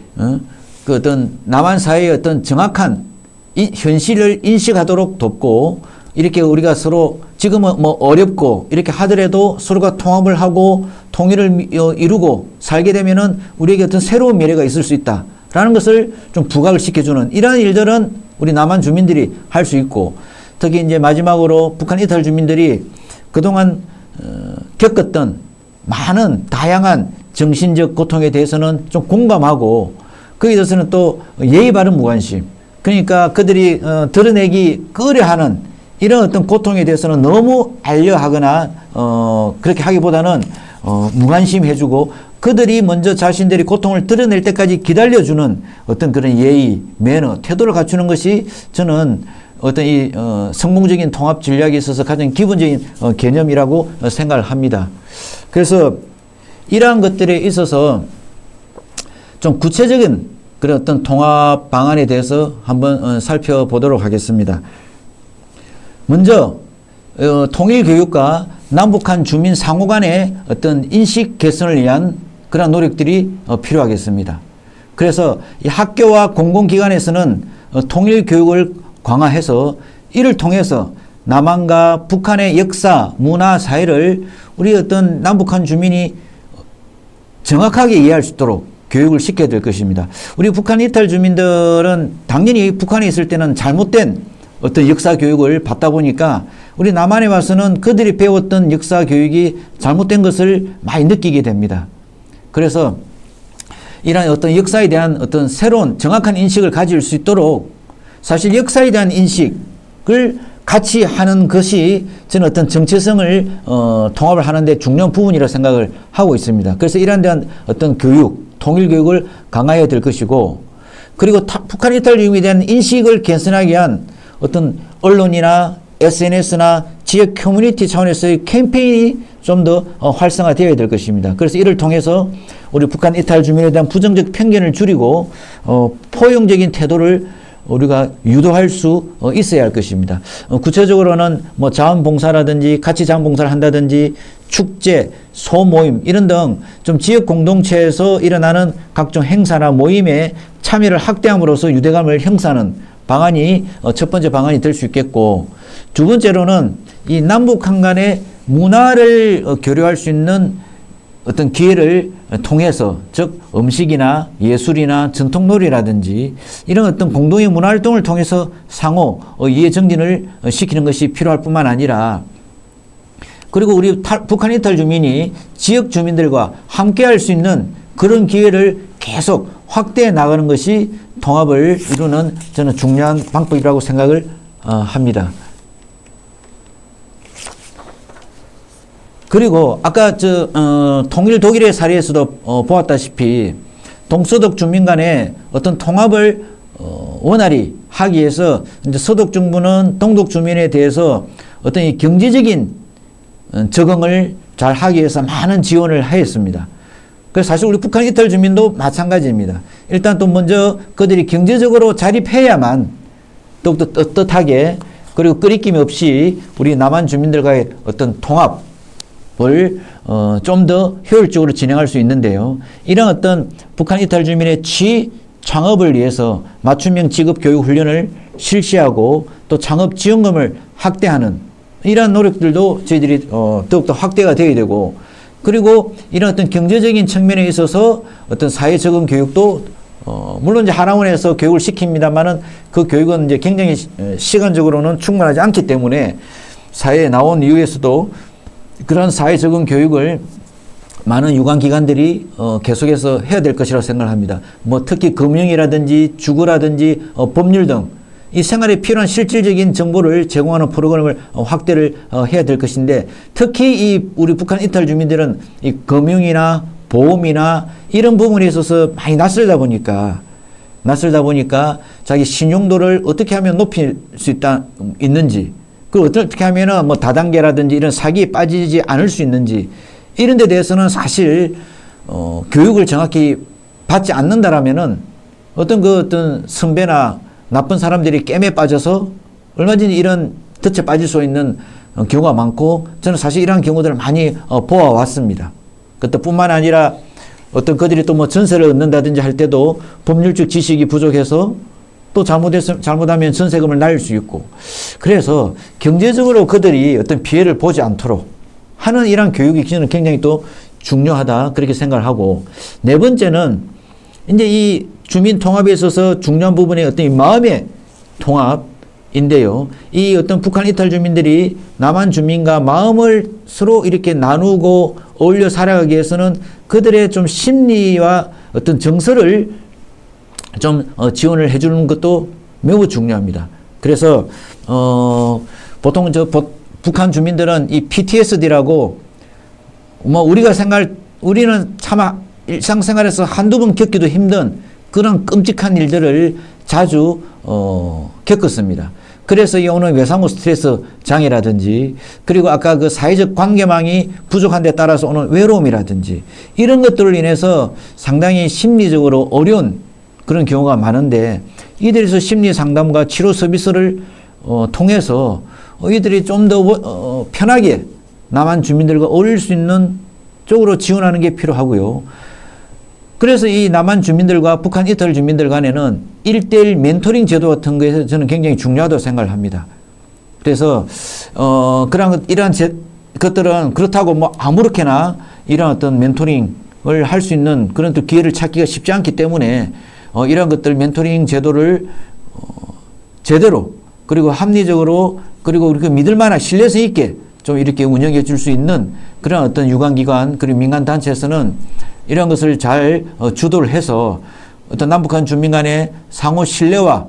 그 어떤 남한 사회의 어떤 정확한 이 현실을 인식하도록 돕고, 이렇게 우리가 서로 지금은 뭐 어렵고 이렇게 하더라도 서로가 통합을 하고 통일을 이루고 살게 되면은 우리에게 어떤 새로운 미래가 있을 수 있다라는 라는 것을 좀 부각을 시켜주는 이러한 일들은 우리 남한 주민들이 할 수 있고, 특히 이제 마지막으로 북한 이탈 주민들이 그동안 겪었던 많은 다양한 정신적 고통에 대해서는 좀 공감하고, 거기에 대해서는 또 예의 바른 무관심, 그러니까 그들이 드러내기 꺼려하는 이런 어떤 고통에 대해서는 너무 알려하거나 그렇게 하기보다는 무관심해주고, 그들이 먼저 자신들이 고통을 드러낼 때까지 기다려주는 어떤 그런 예의, 매너, 태도를 갖추는 것이 저는 어떤 이 성공적인 통합 전략에 있어서 가장 기본적인 개념이라고 생각을 합니다. 그래서 이러한 것들에 있어서 좀 구체적인 그런 어떤 통합 방안에 대해서 한번 살펴보도록 하겠습니다. 먼저 통일교육과 남북한 주민 상호 간의 어떤 인식 개선을 위한 그런 노력들이 필요하겠습니다. 그래서 이 학교와 공공기관에서는 통일교육을 강화해서 이를 통해서 남한과 북한의 역사, 문화, 사회를 우리 어떤 남북한 주민이 정확하게 이해할 수 있도록 교육을 시켜야 될 것입니다. 우리 북한 이탈 주민들은 당연히 북한에 있을 때는 잘못된 어떤 역사 교육을 받다 보니까 우리 남한에 와서는 그들이 배웠던 역사 교육이 잘못된 것을 많이 느끼게 됩니다. 그래서 이러한 어떤 역사에 대한 어떤 새로운 정확한 인식을 가질 수 있도록 사실 역사에 대한 인식을 같이 하는 것이 저는 어떤 정체성을 통합을 하는데 중요한 부분이라고 생각을 하고 있습니다. 그래서 이러한 대한 어떤 교육, 통일교육을 강화해야 될 것이고, 그리고 북한 이탈 주민에 대한 인식을 개선하기 위한 어떤 언론이나 SNS나 지역 커뮤니티 차원에서의 캠페인이 좀 더 활성화되어야 될 것입니다. 그래서 이를 통해서 우리 북한 이탈 주민에 대한 부정적 편견을 줄이고 포용적인 태도를 우리가 유도할 수 있어야 할 것입니다. 구체적으로는 뭐 자원봉사라든지 같이 자원봉사를 한다든지 축제, 소모임 이런 등 좀 지역 공동체에서 일어나는 각종 행사나 모임에 참여를 확대함으로써 유대감을 형성하는 방안이 첫 번째 방안이 될 수 있겠고, 두 번째로는 이 남북한 간의 문화를 교류할 수 있는 어떤 기회를 통해서, 즉 음식이나 예술이나 전통놀이라든지 이런 어떤 공동의 문화활동을 통해서 상호 이해 정진을 시키는 것이 필요할 뿐만 아니라, 그리고 우리 북한 이탈 주민이 지역 주민들과 함께 할 수 있는 그런 기회를 계속 확대해 나가는 것이 통합을 이루는 저는 중요한 방법이라고 생각을 합니다. 그리고 아까 통일 독일의 사례에서도 보았다시피 동서독 주민 간의 어떤 통합을 원활히 하기 위해서 이제 서독 정부는 동독 주민에 대해서 어떤 이 경제적인 적응을 잘 하기 위해서 많은 지원을 하였습니다. 그래서 사실 우리 북한 이탈 주민도 마찬가지입니다. 일단 또 먼저 그들이 경제적으로 자립해야만 더욱더 떳떳하게 그리고 끄리낌 없이 우리 남한 주민들과의 어떤 통합을 좀 더 효율적으로 진행할 수 있는데요. 이런 어떤 북한 이탈 주민의 창업을 위해서 맞춤형 직업 교육 훈련을 실시하고 또 창업 지원금을 확대하는 이러한 노력들도 저희들이 더욱더 확대가 되어야 되고, 그리고 이런 어떤 경제적인 측면에 있어서 어떤 사회 적응 교육도 물론 이제 하나원에서 교육을 시킵니다만은 그 교육은 이제 굉장히 시간적으로는 충분하지 않기 때문에 사회에 나온 이후에서도 그런 사회 적응 교육을 많은 유관기관들이 계속해서 해야 될 것이라고 생각을 합니다. 뭐 특히 금융이라든지 주거라든지 법률 등 이 생활에 필요한 실질적인 정보를 제공하는 프로그램을 확대를 해야 될 것인데, 특히 이 우리 북한 이탈 주민들은 이 금융이나 보험이나 이런 부분에 있어서 많이 낯설다 보니까 자기 신용도를 어떻게 하면 높일 수 있는지, 그리고 어떻게 하면은 뭐 다단계라든지 이런 사기에 빠지지 않을 수 있는지, 이런 데 대해서는 사실 교육을 정확히 받지 않는다라면은 어떤 선배나 나쁜 사람들이 게임에 빠져서 얼마든지 이런 덫에 빠질 수 있는 경우가 많고, 저는 사실 이러한 경우들을 많이 보아왔습니다. 그것뿐만 아니라 어떤 그들이 또 뭐 전세를 얻는다든지 할 때도 법률적 지식이 부족해서 또 잘못하면 전세금을 날릴 수 있고, 그래서 경제적으로 그들이 어떤 피해를 보지 않도록 하는 이러한 교육이 저는 굉장히 또 중요하다 그렇게 생각을 하고, 네 번째는 이제 이 주민 통합에 있어서 중요한 부분의 어떤 이 마음의 통합인데요. 이 어떤 북한 이탈 주민들이 남한 주민과 마음을 서로 이렇게 나누고 어울려 살아가기 위해서는 그들의 좀 심리와 어떤 정서를 좀 지원을 해주는 것도 매우 중요합니다. 그래서 보통 북한 주민들은 이 PTSD라고 뭐 우리는 차마 일상생활에서 한두 번 겪기도 힘든 그런 끔찍한 일들을 자주 겪었습니다. 그래서 이 오는 외상후 스트레스 장애라든지 그리고 아까 그 사회적 관계망이 부족한 데 따라서 오는 외로움이라든지 이런 것들을 인해서 상당히 심리적으로 어려운 그런 경우가 많은데 이들에서 심리 상담과 치료 서비스를 통해서 이들이 좀 더 편하게 남한 주민들과 어울릴 수 있는 쪽으로 지원하는 게 필요하고요. 그래서 이 남한 주민들과 북한 이탈 주민들 간에는 1:1 멘토링 제도 같은 거에서 저는 굉장히 중요하다고 생각을 합니다. 그래서 이러한 것들은 그렇다고 뭐 아무렇게나 이런 어떤 멘토링을 할 수 있는 그런 또 기회를 찾기가 쉽지 않기 때문에 이러한 것들 멘토링 제도를 제대로 그리고 합리적으로 그리고 우리가 믿을 만한 신뢰성 있게 좀 이렇게 운영해 줄 수 있는 그런 어떤 유관기관 그리고 민간단체에서는 이런 것을 잘 주도를 해서 어떤 남북한 주민 간의 상호 신뢰와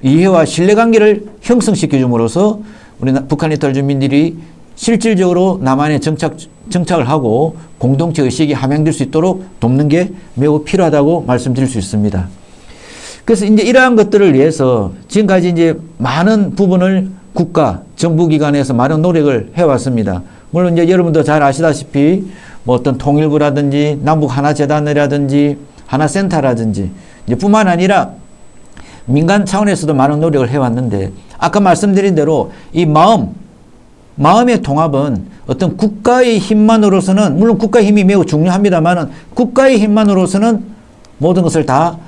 이해와 신뢰관계를 형성시켜 줌으로써 우리 북한 이탈 주민들이 실질적으로 남한에 정착을 하고 공동체 의식이 함양될 수 있도록 돕는 게 매우 필요하다고 말씀드릴 수 있습니다. 그래서 이제 이러한 것들을 위해서 지금까지 이제 많은 부분을 국가, 정부기관에서 많은 노력을 해왔습니다. 물론 이제 여러분도 잘 아시다시피 뭐 어떤 통일부라든지 남북 하나재단이라든지 하나센터라든지 이제 뿐만 아니라 민간 차원에서도 많은 노력을 해왔는데 아까 말씀드린 대로 이 마음의 통합은 어떤 국가의 힘만으로서는 물론 국가의 힘이 매우 중요합니다만은 국가의 힘만으로서는 모든 것을 다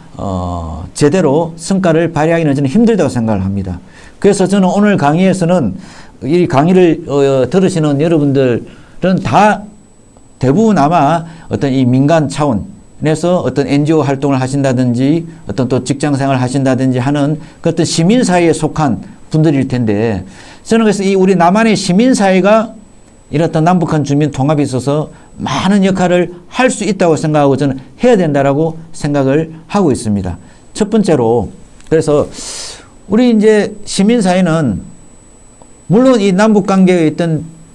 제대로 성과를 발휘하기는 저는 힘들다고 생각을 합니다. 그래서 저는 오늘 강의에서는 이 강의를 들으시는 여러분들은 다 대부분 아마 어떤 이 민간 차원에서 어떤 NGO 활동을 하신다든지 어떤 또 직장 생활을 하신다든지 하는 그 어떤 시민사회에 속한 분들일 텐데 저는 그래서 이 우리 남한의 시민사회가 이런 어떤 남북한 주민 통합에 있어서 많은 역할을 할 수 있다고 생각하고 저는 해야 된다라고 생각을 하고 있습니다. 첫 번째로 그래서 우리 이제 시민사회는 물론 이 남북관계에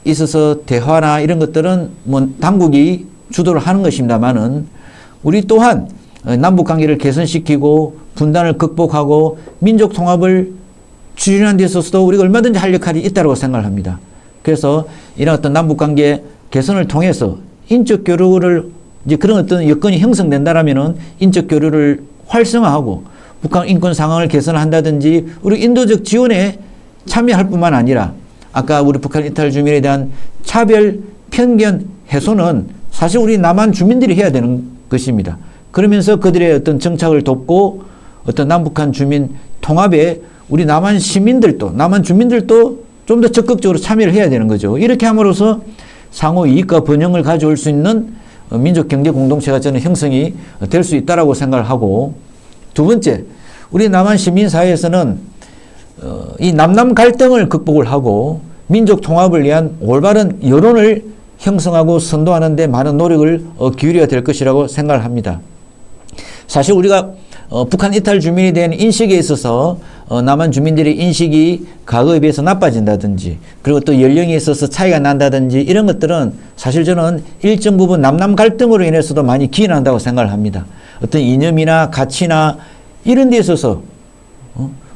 있어서 대화나 이런 것들은 뭐 당국이 주도를 하는 것입니다만은 우리 또한 남북관계를 개선시키고 분단을 극복하고 민족 통합을 추진하는 데 있어서도 우리가 얼마든지 할 역할이 있다고 생각을 합니다. 그래서 이런 어떤 남북관계 개선을 통해서 인적 교류를 이제 그런 어떤 여건이 형성된다라면은 인적 교류를 활성화하고 북한 인권 상황을 개선한다든지 우리 인도적 지원에 참여할 뿐만 아니라 아까 우리 북한 이탈 주민에 대한 차별 편견 해소는 사실 우리 남한 주민들이 해야 되는 것입니다. 그러면서 그들의 어떤 정착을 돕고 어떤 남북한 주민 통합에 우리 남한 시민들도 남한 주민들도 좀 더 적극적으로 참여를 해야 되는 거죠. 이렇게 함으로써 상호 이익과 번영을 가져올 수 있는 민족 경제 공동체가 저는 형성이 될 수 있다라고 생각을 하고 두 번째, 우리 남한 시민사회에서는 이 남남 갈등을 극복을 하고 민족 통합을 위한 올바른 여론을 형성하고 선도하는 데 많은 노력을 기울여야 될 것이라고 생각을 합니다. 사실 우리가 북한 이탈 주민에 대한 인식에 있어서 남한 주민들의 인식이 과거에 비해서 나빠진다든지 그리고 또 연령에 있어서 차이가 난다든지 이런 것들은 사실 저는 일정 부분 남남 갈등으로 인해서도 많이 기인한다고 생각을 합니다. 어떤 이념이나 가치나 이런 데 있어서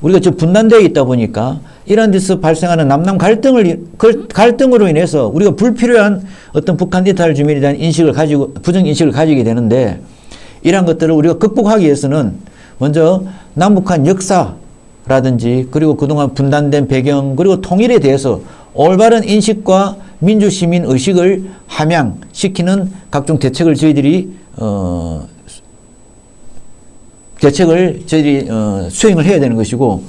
우리가 좀 분단되어 있다 보니까 이런 데서 발생하는 남남 갈등으로 인해서 우리가 불필요한 어떤 북한 이탈 주민에 대한 부정인식을 가지게 되는데 이러한 것들을 우리가 극복하기 위해서는 먼저 남북한 역사라든지 그리고 그동안 분단된 배경 그리고 통일에 대해서 올바른 인식과 민주시민 의식을 함양시키는 각종 대책을 저희들이 수행을 해야 되는 것이고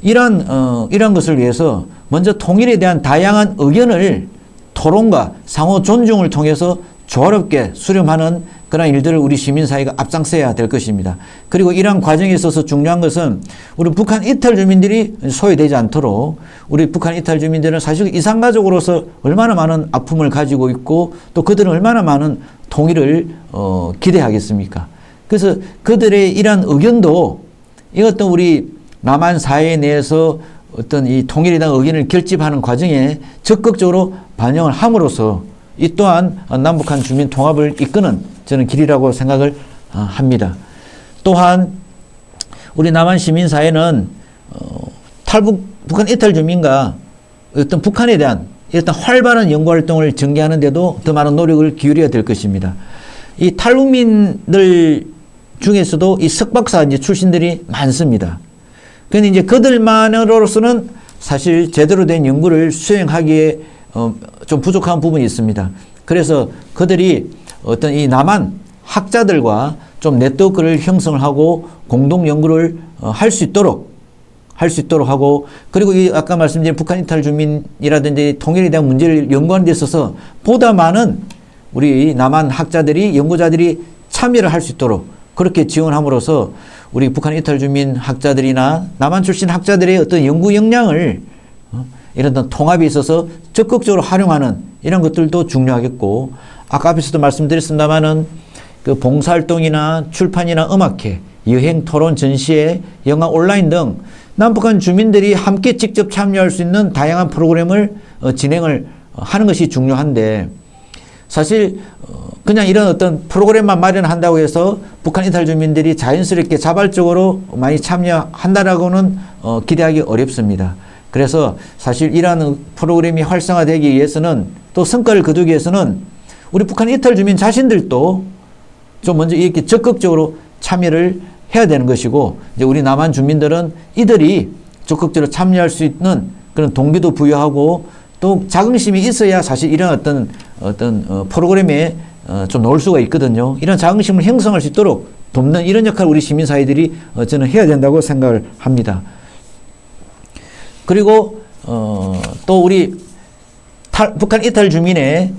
이런 것을 위해서 먼저 통일에 대한 다양한 의견을 토론과 상호 존중을 통해서 조화롭게 수렴하는 그런 일들을 우리 시민사회가 앞장서야 될 것입니다. 그리고 이러한 과정에 있어서 중요한 것은 우리 북한 이탈 주민들이 소외되지 않도록 우리 북한 이탈 주민들은 사실 이산가족으로서 얼마나 많은 아픔을 가지고 있고 또 그들은 얼마나 많은 통일을 기대하겠습니까? 그래서 그들의 이러한 의견도 이것도 우리 남한 사회 내에서 어떤 이 통일에 대한 의견을 결집하는 과정에 적극적으로 반영을 함으로써 이 또한 남북한 주민 통합을 이끄는 저는 길이라고 생각을 합니다. 또한 우리 남한 시민사회는 북한 이탈 주민과 어떤 북한에 대한 어떤 활발한 연구활동을 전개하는 데도 더 많은 노력을 기울여야 될 것입니다. 이 탈북민들 중에서도 이 석박사 이제 출신들이 많습니다. 그런데 이제 그들만으로서는 사실 제대로 된 연구를 수행하기에 좀 부족한 부분이 있습니다. 그래서 그들이 어떤 이 남한 학자들과 좀 네트워크를 형성을 하고 공동 연구를 할 수 있도록 하고, 그리고 이 아까 말씀드린 북한 이탈 주민이라든지 통일에 대한 문제를 연구하는 데 있어서 보다 많은 우리 남한 학자들이 연구자들이 참여를 할 수 있도록 그렇게 지원함으로써 우리 북한 이탈 주민 학자들이나 남한 출신 학자들의 어떤 연구 역량을 이런 통합에 있어서 적극적으로 활용하는 이런 것들도 중요하겠고, 아까 앞에서도 말씀드렸습니다만은 그 봉사활동이나 출판이나 음악회, 여행, 토론, 전시회, 영화, 온라인 등 남북한 주민들이 함께 직접 참여할 수 있는 다양한 프로그램을 진행을 하는 것이 중요한데, 사실 그냥 이런 어떤 프로그램만 마련한다고 해서 북한 이탈 주민들이 자연스럽게 자발적으로 많이 참여한다라고는 기대하기 어렵습니다. 그래서 사실 이러한 프로그램이 활성화되기 위해서는 또 성과를 거두기 위해서는 우리 북한 이탈 주민 자신들도 좀 먼저 이렇게 적극적으로 참여를 해야 되는 것이고, 이제 우리 남한 주민들은 이들이 적극적으로 참여할 수 있는 그런 동기도 부여하고 또 자긍심이 있어야 사실 이런 어떤 프로그램에 좀 넣을 수가 있거든요. 이런 자긍심을 형성할 수 있도록 돕는 이런 역할을 우리 시민사회들이 저는 해야 된다고 생각을 합니다. 그리고 또 우리 북한 이탈 주민의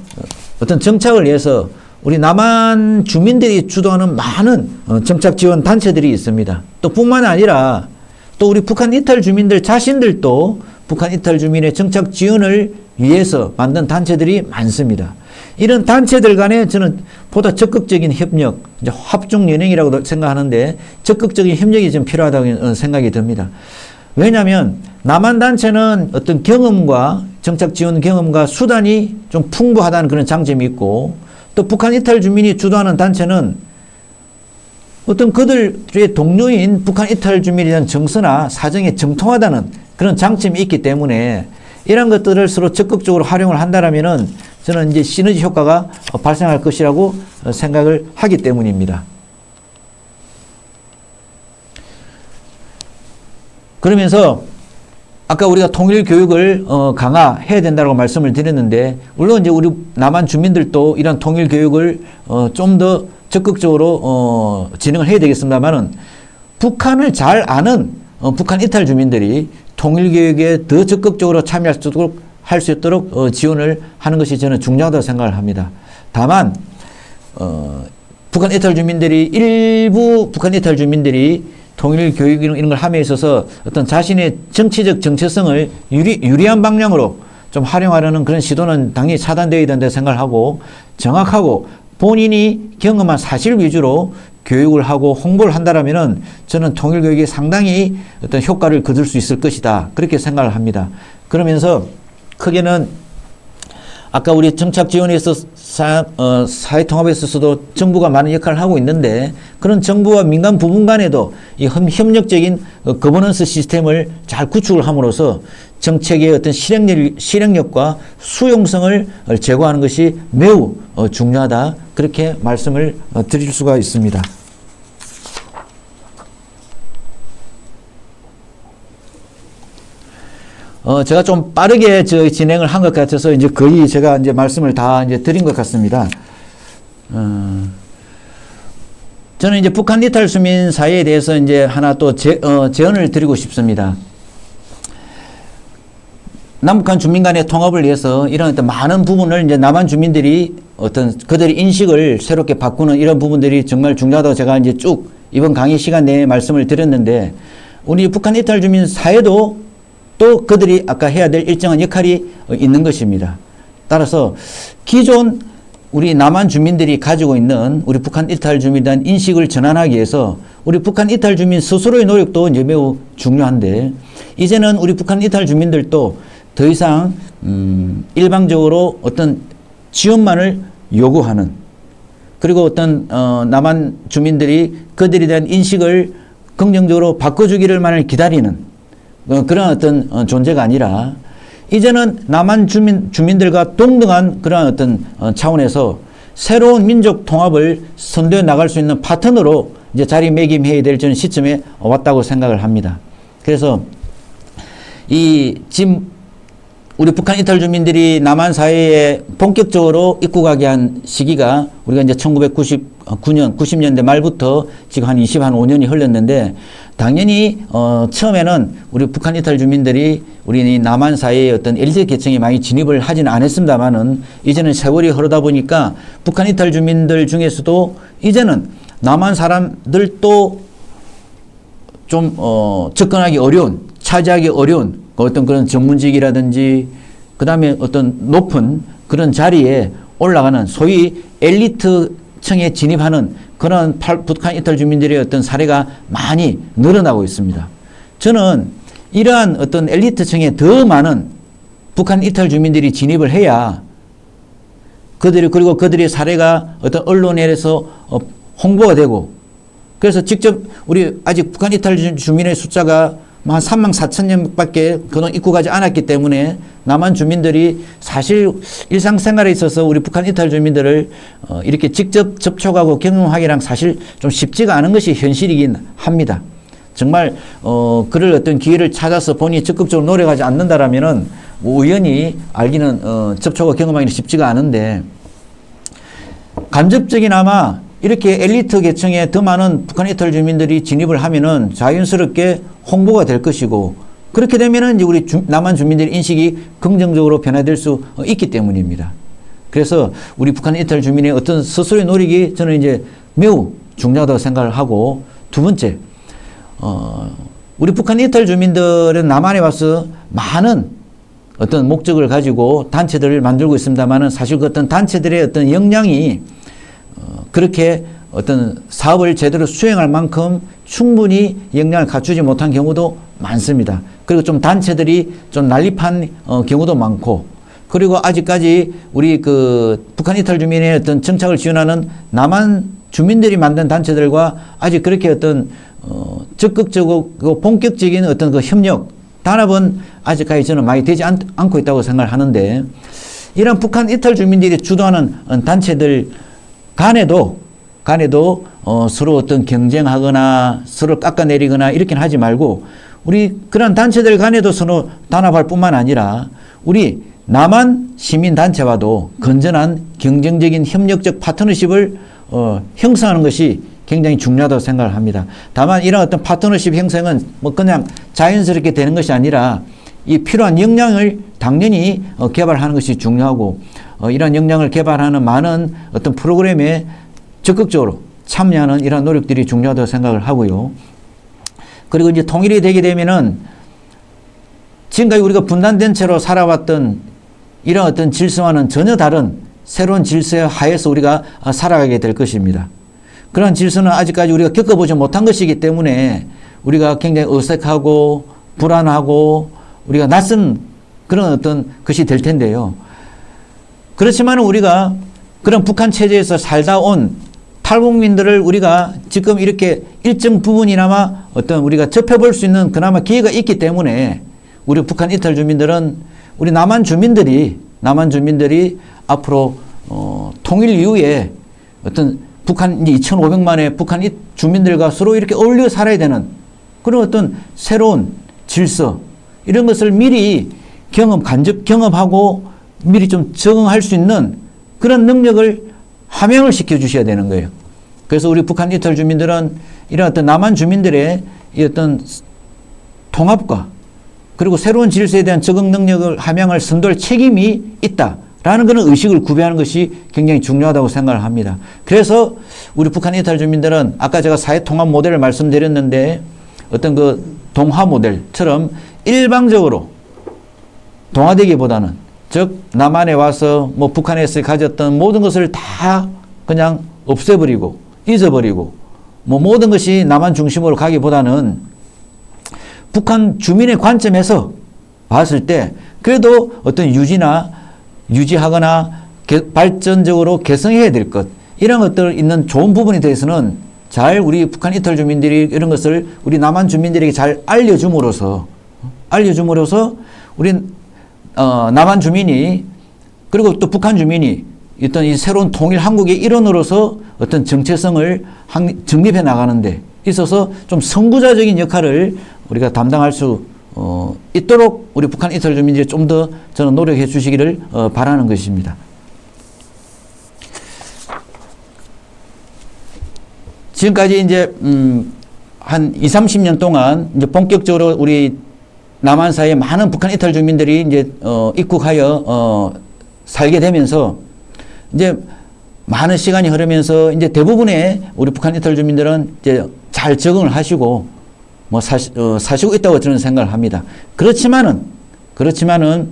어떤 정착을 위해서 우리 남한 주민들이 주도하는 많은 정착 지원 단체들이 있습니다. 또 뿐만 아니라 또 우리 북한 이탈 주민들 자신들도 북한 이탈 주민의 정착 지원을 위해서 만든 단체들이 많습니다. 이런 단체들 간에 저는 보다 적극적인 협력, 이제 합중연행이라고 생각하는데 적극적인 협력이 좀 필요하다고 생각이 듭니다. 왜냐하면 남한 단체는 어떤 경험과 정착 지원 경험과 수단이 좀 풍부하다는 그런 장점이 있고, 또 북한 이탈 주민이 주도하는 단체는 어떤 그들의 동료인 북한 이탈 주민에 대한 정서나 사정에 정통하다는 그런 장점이 있기 때문에 이런 것들을 서로 적극적으로 활용을 한다면은 저는 이제 시너지 효과가 발생할 것이라고 생각을 하기 때문입니다. 그러면서 아까 우리가 통일 교육을 강화해야 된다고 말씀을 드렸는데, 물론 이제 우리 남한 주민들도 이런 통일 교육을 좀 더 적극적으로 진행을 해야 되겠습니다만은, 북한을 잘 아는 북한 이탈 주민들이 통일 교육에 더 적극적으로 참여할 수 있도록 지원을 하는 것이 저는 중요하다고 생각을 합니다. 다만 북한 이탈 주민들이 일부 북한 이탈 주민들이 통일 교육 이런 걸 함에 있어서 어떤 자신의 정치적 정체성을 유리한 방향으로 좀 활용하려는 그런 시도는 당연히 차단되어야 된다고 생각을 하고, 정확하고 본인이 경험한 사실 위주로 교육을 하고 홍보를 한다라면은 저는 통일 교육에 상당히 어떤 효과를 거둘 수 있을 것이다, 그렇게 생각을 합니다. 그러면서 크게는 아까 우리 정착 지원에서 사회 통합에 있어서도 정부가 많은 역할을 하고 있는데, 그런 정부와 민간 부문 간에도 이 협력적인 거버넌스 시스템을 잘 구축을 함으로써 정책의 어떤 실행력과 수용성을 제고하는 것이 매우 중요하다, 그렇게 말씀을 드릴 수가 있습니다. 제가 좀 빠르게 진행을 한 것 같아서 이제 거의 제가 이제 말씀을 다 이제 드린 것 같습니다. 저는 이제 북한 이탈 주민 사회에 대해서 이제 하나 또 제언을 드리고 싶습니다. 남북한 주민 간의 통합을 위해서 이런 어떤 많은 부분을 이제 남한 주민들이 어떤 그들의 인식을 새롭게 바꾸는 이런 부분들이 정말 중요하다고 제가 이제 쭉 이번 강의 시간 내에 말씀을 드렸는데, 우리 북한 이탈 주민 사회도 또 그들이 아까 해야 될 일정한 역할이 있는 것입니다. 따라서 기존 우리 남한 주민들이 가지고 있는 우리 북한 이탈 주민에 대한 인식을 전환하기 위해서 우리 북한 이탈 주민 스스로의 노력도 이제 매우 중요한데, 이제는 우리 북한 이탈 주민들도 더 이상 일방적으로 어떤 지원만을 요구하는, 그리고 어떤 남한 주민들이 그들에 대한 인식을 긍정적으로 바꿔주기를 만을 기다리는 그런 어떤 존재가 아니라, 이제는 남한 주민들과 동등한 그러한 어떤 차원에서 새로운 민족 통합을 선도해 나갈 수 있는 파트너로 이제 자리매김해야 될 저는 시점에 왔다고 생각을 합니다. 그래서 지금 우리 북한 이탈 주민들이 남한 사회에 본격적으로 입국하게 한 시기가 우리가 이제 1999년, 90년대 말부터 지금 한 25년이 흘렀는데, 당연히 처음에는 우리 북한 이탈 주민들이 우리 남한 사회의 어떤 엘리트 계층에 많이 진입을 하지는 않았습니다만은, 이제는 세월이 흐르다 보니까 북한 이탈 주민들 중에서도 이제는 남한 사람들도 좀 접근하기 어려운, 차지하기 어려운 어떤 그런 전문직이라든지 그 다음에 어떤 높은 그런 자리에 올라가는 소위 엘리트층에 진입하는 그런 북한 이탈 주민들의 어떤 사례가 많이 늘어나고 있습니다. 저는 이러한 어떤 엘리트층에 더 많은 북한 이탈 주민들이 진입을 해야 그리고 그들의 사례가 어떤 언론에서 홍보가 되고, 그래서 직접 우리 아직 북한 이탈 주민의 숫자가 한 34,000명밖에 그동안 입국하지 않았기 때문에 남한 주민들이 사실 일상생활에 있어서 우리 북한 이탈 주민들을 이렇게 직접 접촉하고 경험하기랑 사실 좀 쉽지가 않은 것이 현실이긴 합니다. 정말 그럴 어떤 기회를 찾아서 본인이 적극적으로 노력하지 않는다라면은 우연히 알기는 접촉하고 경험하기는 쉽지가 않은데, 간접적이나마 이렇게 엘리트 계층에 더 많은 북한 이탈 주민들이 진입을 하면은 자연스럽게 홍보가 될 것이고, 그렇게 되면은 이제 우리 남한 주민들의 인식이 긍정적으로 변화될 수 있기 때문입니다. 그래서 우리 북한 이탈 주민의 어떤 스스로의 노력이 저는 이제 매우 중요하다고 생각을 하고, 두 번째, 우리 북한 이탈 주민들은 남한에 와서 많은 어떤 목적을 가지고 단체들을 만들고 있습니다만은, 사실 그 어떤 단체들의 어떤 역량이 그렇게 어떤 사업을 제대로 수행할 만큼 충분히 역량을 갖추지 못한 경우도 많습니다. 그리고 좀 단체들이 좀 난립한 경우도 많고, 그리고 아직까지 우리 그 북한 이탈 주민의 어떤 정착을 지원하는 남한 주민들이 만든 단체들과 아직 그렇게 어떤 적극적이고 본격적인 어떤 그 협력, 단합은 아직까지 저는 많이 되지 않고 있다고 생각을 하는데, 이런 북한 이탈 주민들이 주도하는 단체들 간에도 서로 어떤 경쟁하거나 서로 깎아내리거나 이렇게는 하지 말고, 우리 그런 단체들 간에도 서로 단합할 뿐만 아니라 우리 남한 시민단체와도 건전한 경쟁적인 협력적 파트너십을 형성하는 것이 굉장히 중요하다고 생각을 합니다. 다만 이런 어떤 파트너십 형성은 뭐 그냥 자연스럽게 되는 것이 아니라 이 필요한 역량을 당연히 개발하는 것이 중요하고, 이런 역량을 개발하는 많은 어떤 프로그램에 적극적으로 참여하는 이런 노력들이 중요하다고 생각을 하고요. 그리고 이제 통일이 되게 되면은 지금까지 우리가 분단된 채로 살아왔던 이런 어떤 질서와는 전혀 다른 새로운 질서 하에서 우리가 살아가게 될 것입니다. 그런 질서는 아직까지 우리가 겪어보지 못한 것이기 때문에 우리가 굉장히 어색하고 불안하고 우리가 낯선 그런 어떤 것이 될 텐데요. 그렇지만 우리가 그런 북한 체제에서 살다 온 탈북민들을 우리가 지금 이렇게 일정 부분이나마 어떤 우리가 접해볼 수 있는 그나마 기회가 있기 때문에 우리 북한 이탈 주민들은 우리 남한 주민들이 앞으로 통일 이후에 어떤 북한 이제 2,500만의 북한 주민들과 서로 이렇게 어울려 살아야 되는 그런 어떤 새로운 질서, 이런 것을 미리 간접 경험하고 미리 좀 적응할 수 있는 그런 능력을 함양을 시켜 주셔야 되는 거예요. 그래서 우리 북한 이탈 주민들은 이런 어떤 남한 주민들의 이 어떤 통합과 그리고 새로운 질서에 대한 적응 능력을 함양을 선도할 책임이 있다라는 그런 의식을 구비하는 것이 굉장히 중요하다고 생각을 합니다. 그래서 우리 북한 이탈 주민들은 아까 제가 사회통합 모델을 말씀드렸는데 어떤 그 동화 모델처럼 일방적으로 동화되기보다는 즉 남한에 와서 뭐 북한에서 가졌던 모든 것을 다 그냥 없애버리고 잊어버리고 뭐 모든 것이 남한 중심으로 가기보다는 북한 주민의 관점에서 봤을 때 그래도 어떤 유지하거나 발전적으로 개성해야 될 것 이런 것들 있는 좋은 부분에 대해서는 잘 우리 북한 이탈 주민들이 이런 것을 우리 남한 주민들에게 잘 알려줌으로써 우리 남한 주민이 그리고 또 북한 주민이 어떤 이 새로운 통일 한국의 일원으로서 어떤 정체성을 정립해 나가는 데 있어서 좀 선구자적인 역할을 우리가 담당할 수 있도록 우리 북한 이탈 주민들이 좀 더 저는 노력해 주시기를 바라는 것입니다. 지금까지 이제 한 20, 30년 동안 이제 본격적으로 우리 남한 사이에 많은 북한 이탈 주민들이 이제 입국하여 살게 되면서 이제 많은 시간이 흐르면서 이제 대부분의 우리 북한 이탈 주민들은 이제 잘 적응을 하시고 뭐 사시고 있다고 저는 생각을 합니다. 그렇지만은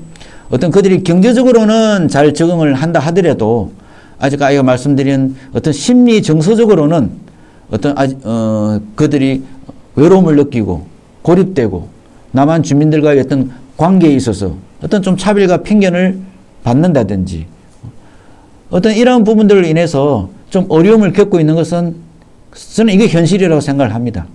어떤 그들이 경제적으로는 잘 적응을 한다 하더라도 아직 아이가 말씀드린 어떤 심리 정서적으로는 어떤 그들이 외로움을 느끼고 고립되고 남한 주민들과의 어떤 관계에 있어서 어떤 좀 차별과 편견을 받는다든지 어떤 이런 부분들로 인해서 좀 어려움을 겪고 있는 것은 저는 이게 현실이라고 생각을 합니다.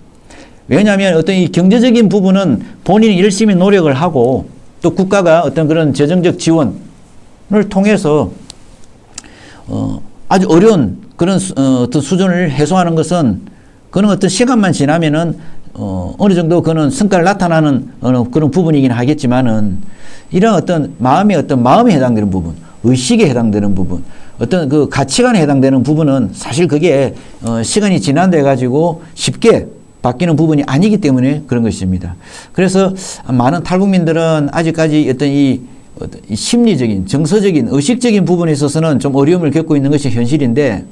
왜냐하면 어떤 이 경제적인 부분은 본인이 열심히 노력을 하고 또 국가가 어떤 그런 재정적 지원을 통해서 아주 어려운 그런 어떤 수준을 해소하는 것은 그런 어떤 시간만 지나면은 어느 정도 그는 성과를 나타나는 그런 부분이긴 하겠지만은 이런 어떤 마음에 해당되는 부분, 의식에 해당되는 부분, 어떤 그 가치관에 해당되는 부분은 사실 그게 시간이 지난다 해가지고 쉽게 바뀌는 부분이 아니기 때문에 그런 것입니다. 그래서 많은 탈북민들은 아직까지 어떤 이 심리적인, 정서적인, 의식적인 부분에 있어서는 좀 어려움을 겪고 있는 것이 현실인데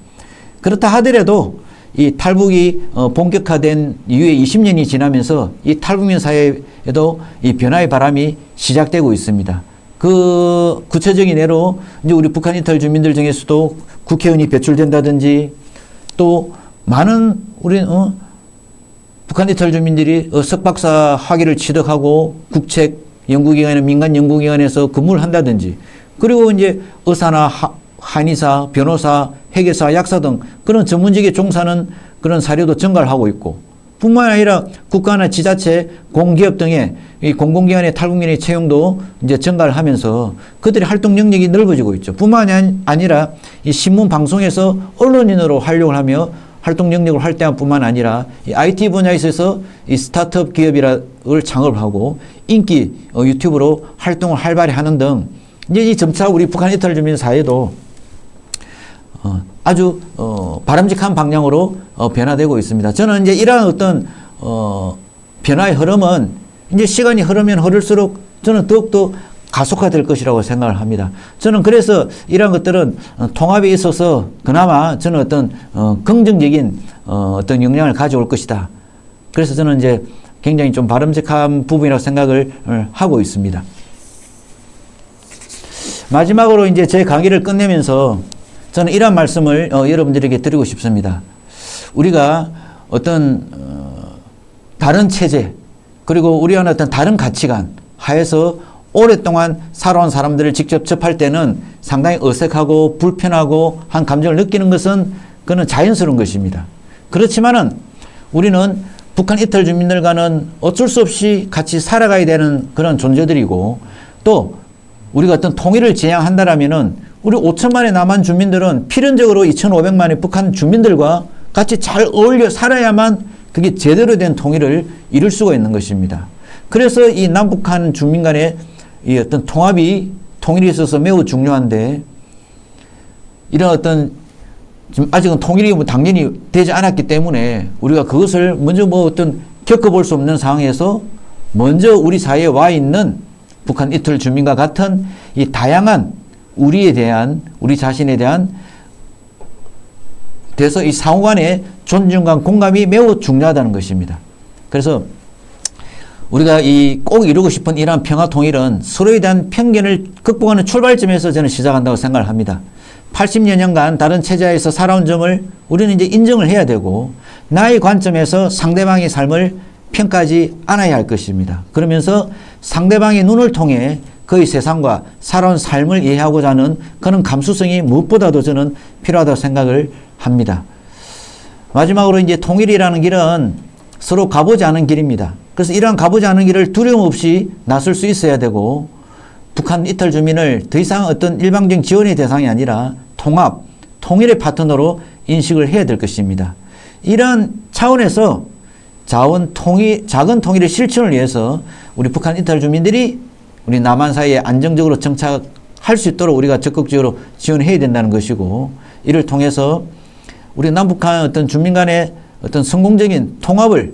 그렇다 하더라도 이 탈북이 본격화된 이후에 20년이 지나면서 이 탈북민 사회에도 이 변화의 바람이 시작되고 있습니다. 그 구체적인 예로 이제 우리 북한 이탈 주민들 중에서도 국회의원이 배출된다든지 또 많은 우리 북한 이탈 주민들이 석박사 학위를 취득하고 국책 연구기관이나 민간 연구기관에서 근무를 한다든지 그리고 이제 의사나 한의사, 변호사, 회계사, 약사 등 그런 전문직에 종사하는 그런 사례도 증가를 하고 있고 뿐만 아니라 국가나 지자체, 공기업 등의 이 공공기관의 탈북민의 채용도 이제 증가를 하면서 그들의 활동 영역이 넓어지고 있죠. 뿐만 아니라 이 신문 방송에서 언론인으로 활용을 하며 활동 영역을 확대한 뿐만 아니라 이 IT 분야에 있어서 이 스타트업 기업을 창업을 하고 인기 유튜브로 활동을 활발히 하는 등 이제 이 점차 우리 북한 이탈 주민 사회도 아주 바람직한 방향으로 변화되고 있습니다. 저는 이제 이러한 어떤 변화의 흐름은 이제 시간이 흐르면 흐를수록 저는 더욱더 가속화될 것이라고 생각을 합니다. 저는 그래서 이러한 것들은 통합에 있어서 그나마 저는 어떤 긍정적인 어떤 영향을 가져올 것이다. 그래서 저는 이제 굉장히 좀 바람직한 부분이라고 생각을 하고 있습니다. 마지막으로 이제 제 강의를 끝내면서 저는 이런 말씀을 여러분들에게 드리고 싶습니다. 우리가 어떤 다른 체제 그리고 우리와는 어떤 다른 가치관 하에서 오랫동안 살아온 사람들을 직접 접할 때는 상당히 어색하고 불편하고 한 감정을 느끼는 것은 그는 자연스러운 것입니다. 그렇지만은 우리는 북한 이탈 주민들과는 어쩔 수 없이 같이 살아가야 되는 그런 존재들이고 또 우리가 어떤 통일을 지향한다라면은 우리 5천만의 남한 주민들은 필연적으로 2,500만의 북한 주민들과 같이 잘 어울려 살아야만 그게 제대로 된 통일을 이룰 수가 있는 것입니다. 그래서 이 남북한 주민 간의 이 어떤 통일에 있어서 매우 중요한데 이런 어떤 지금 아직은 통일이 뭐 당연히 되지 않았기 때문에 우리가 그것을 먼저 뭐 어떤 겪어볼 수 없는 상황에서 먼저 우리 사회에 와 있는 북한 이탈 주민과 같은 이 다양한 우리 자신에 대한 돼서 이 상호간의 존중과 공감이 매우 중요하다는 것입니다. 그래서 우리가 꼭 이루고 싶은 이러한 평화 통일은 서로에 대한 편견을 극복하는 출발점에서 저는 시작한다고 생각을 합니다. 80여년간 다른 체제에서 살아온 점을 우리는 이제 인정을 해야 되고, 나의 관점에서 상대방의 삶을 평가하지 않아야 할 것입니다. 그러면서 상대방의 눈을 통해 그의 세상과 살아온 삶을 이해하고자 하는 그런 감수성이 무엇보다도 저는 필요하다고 생각을 합니다. 마지막으로 이제 통일이라는 길은 서로 가보지 않은 길입니다. 그래서 이러한 가보지 않은 길을 두려움 없이 나설 수 있어야 되고, 북한 이탈 주민을 더 이상 어떤 일방적인 지원의 대상이 아니라 통합, 통일의 파트너로 인식을 해야 될 것입니다. 이러한 차원에서 작은 통일의 실천을 위해서 우리 북한 이탈 주민들이 우리 남한 사이에 안정적으로 정착할 수 있도록 우리가 적극적으로 지원해야 된다는 것이고, 이를 통해서 우리 남북한 어떤 주민 간의 어떤 성공적인 통합을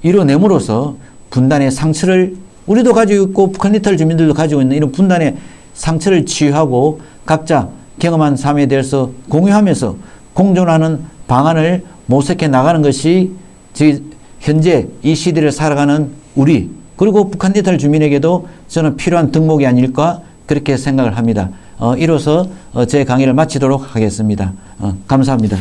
이뤄냄으로써 분단의 상처를 우리도 가지고 있고 북한 이탈 주민들도 가지고 있는 이런 분단의 상처를 치유하고 각자 경험한 삶에 대해서 공유하면서 공존하는 방안을 모색해 나가는 것이 현재 이 시대를 살아가는 우리, 그리고 북한 이탈 주민에게도 저는 필요한 덕목이 아닐까 그렇게 생각을 합니다. 이로써 제 강의를 마치도록 하겠습니다. 감사합니다.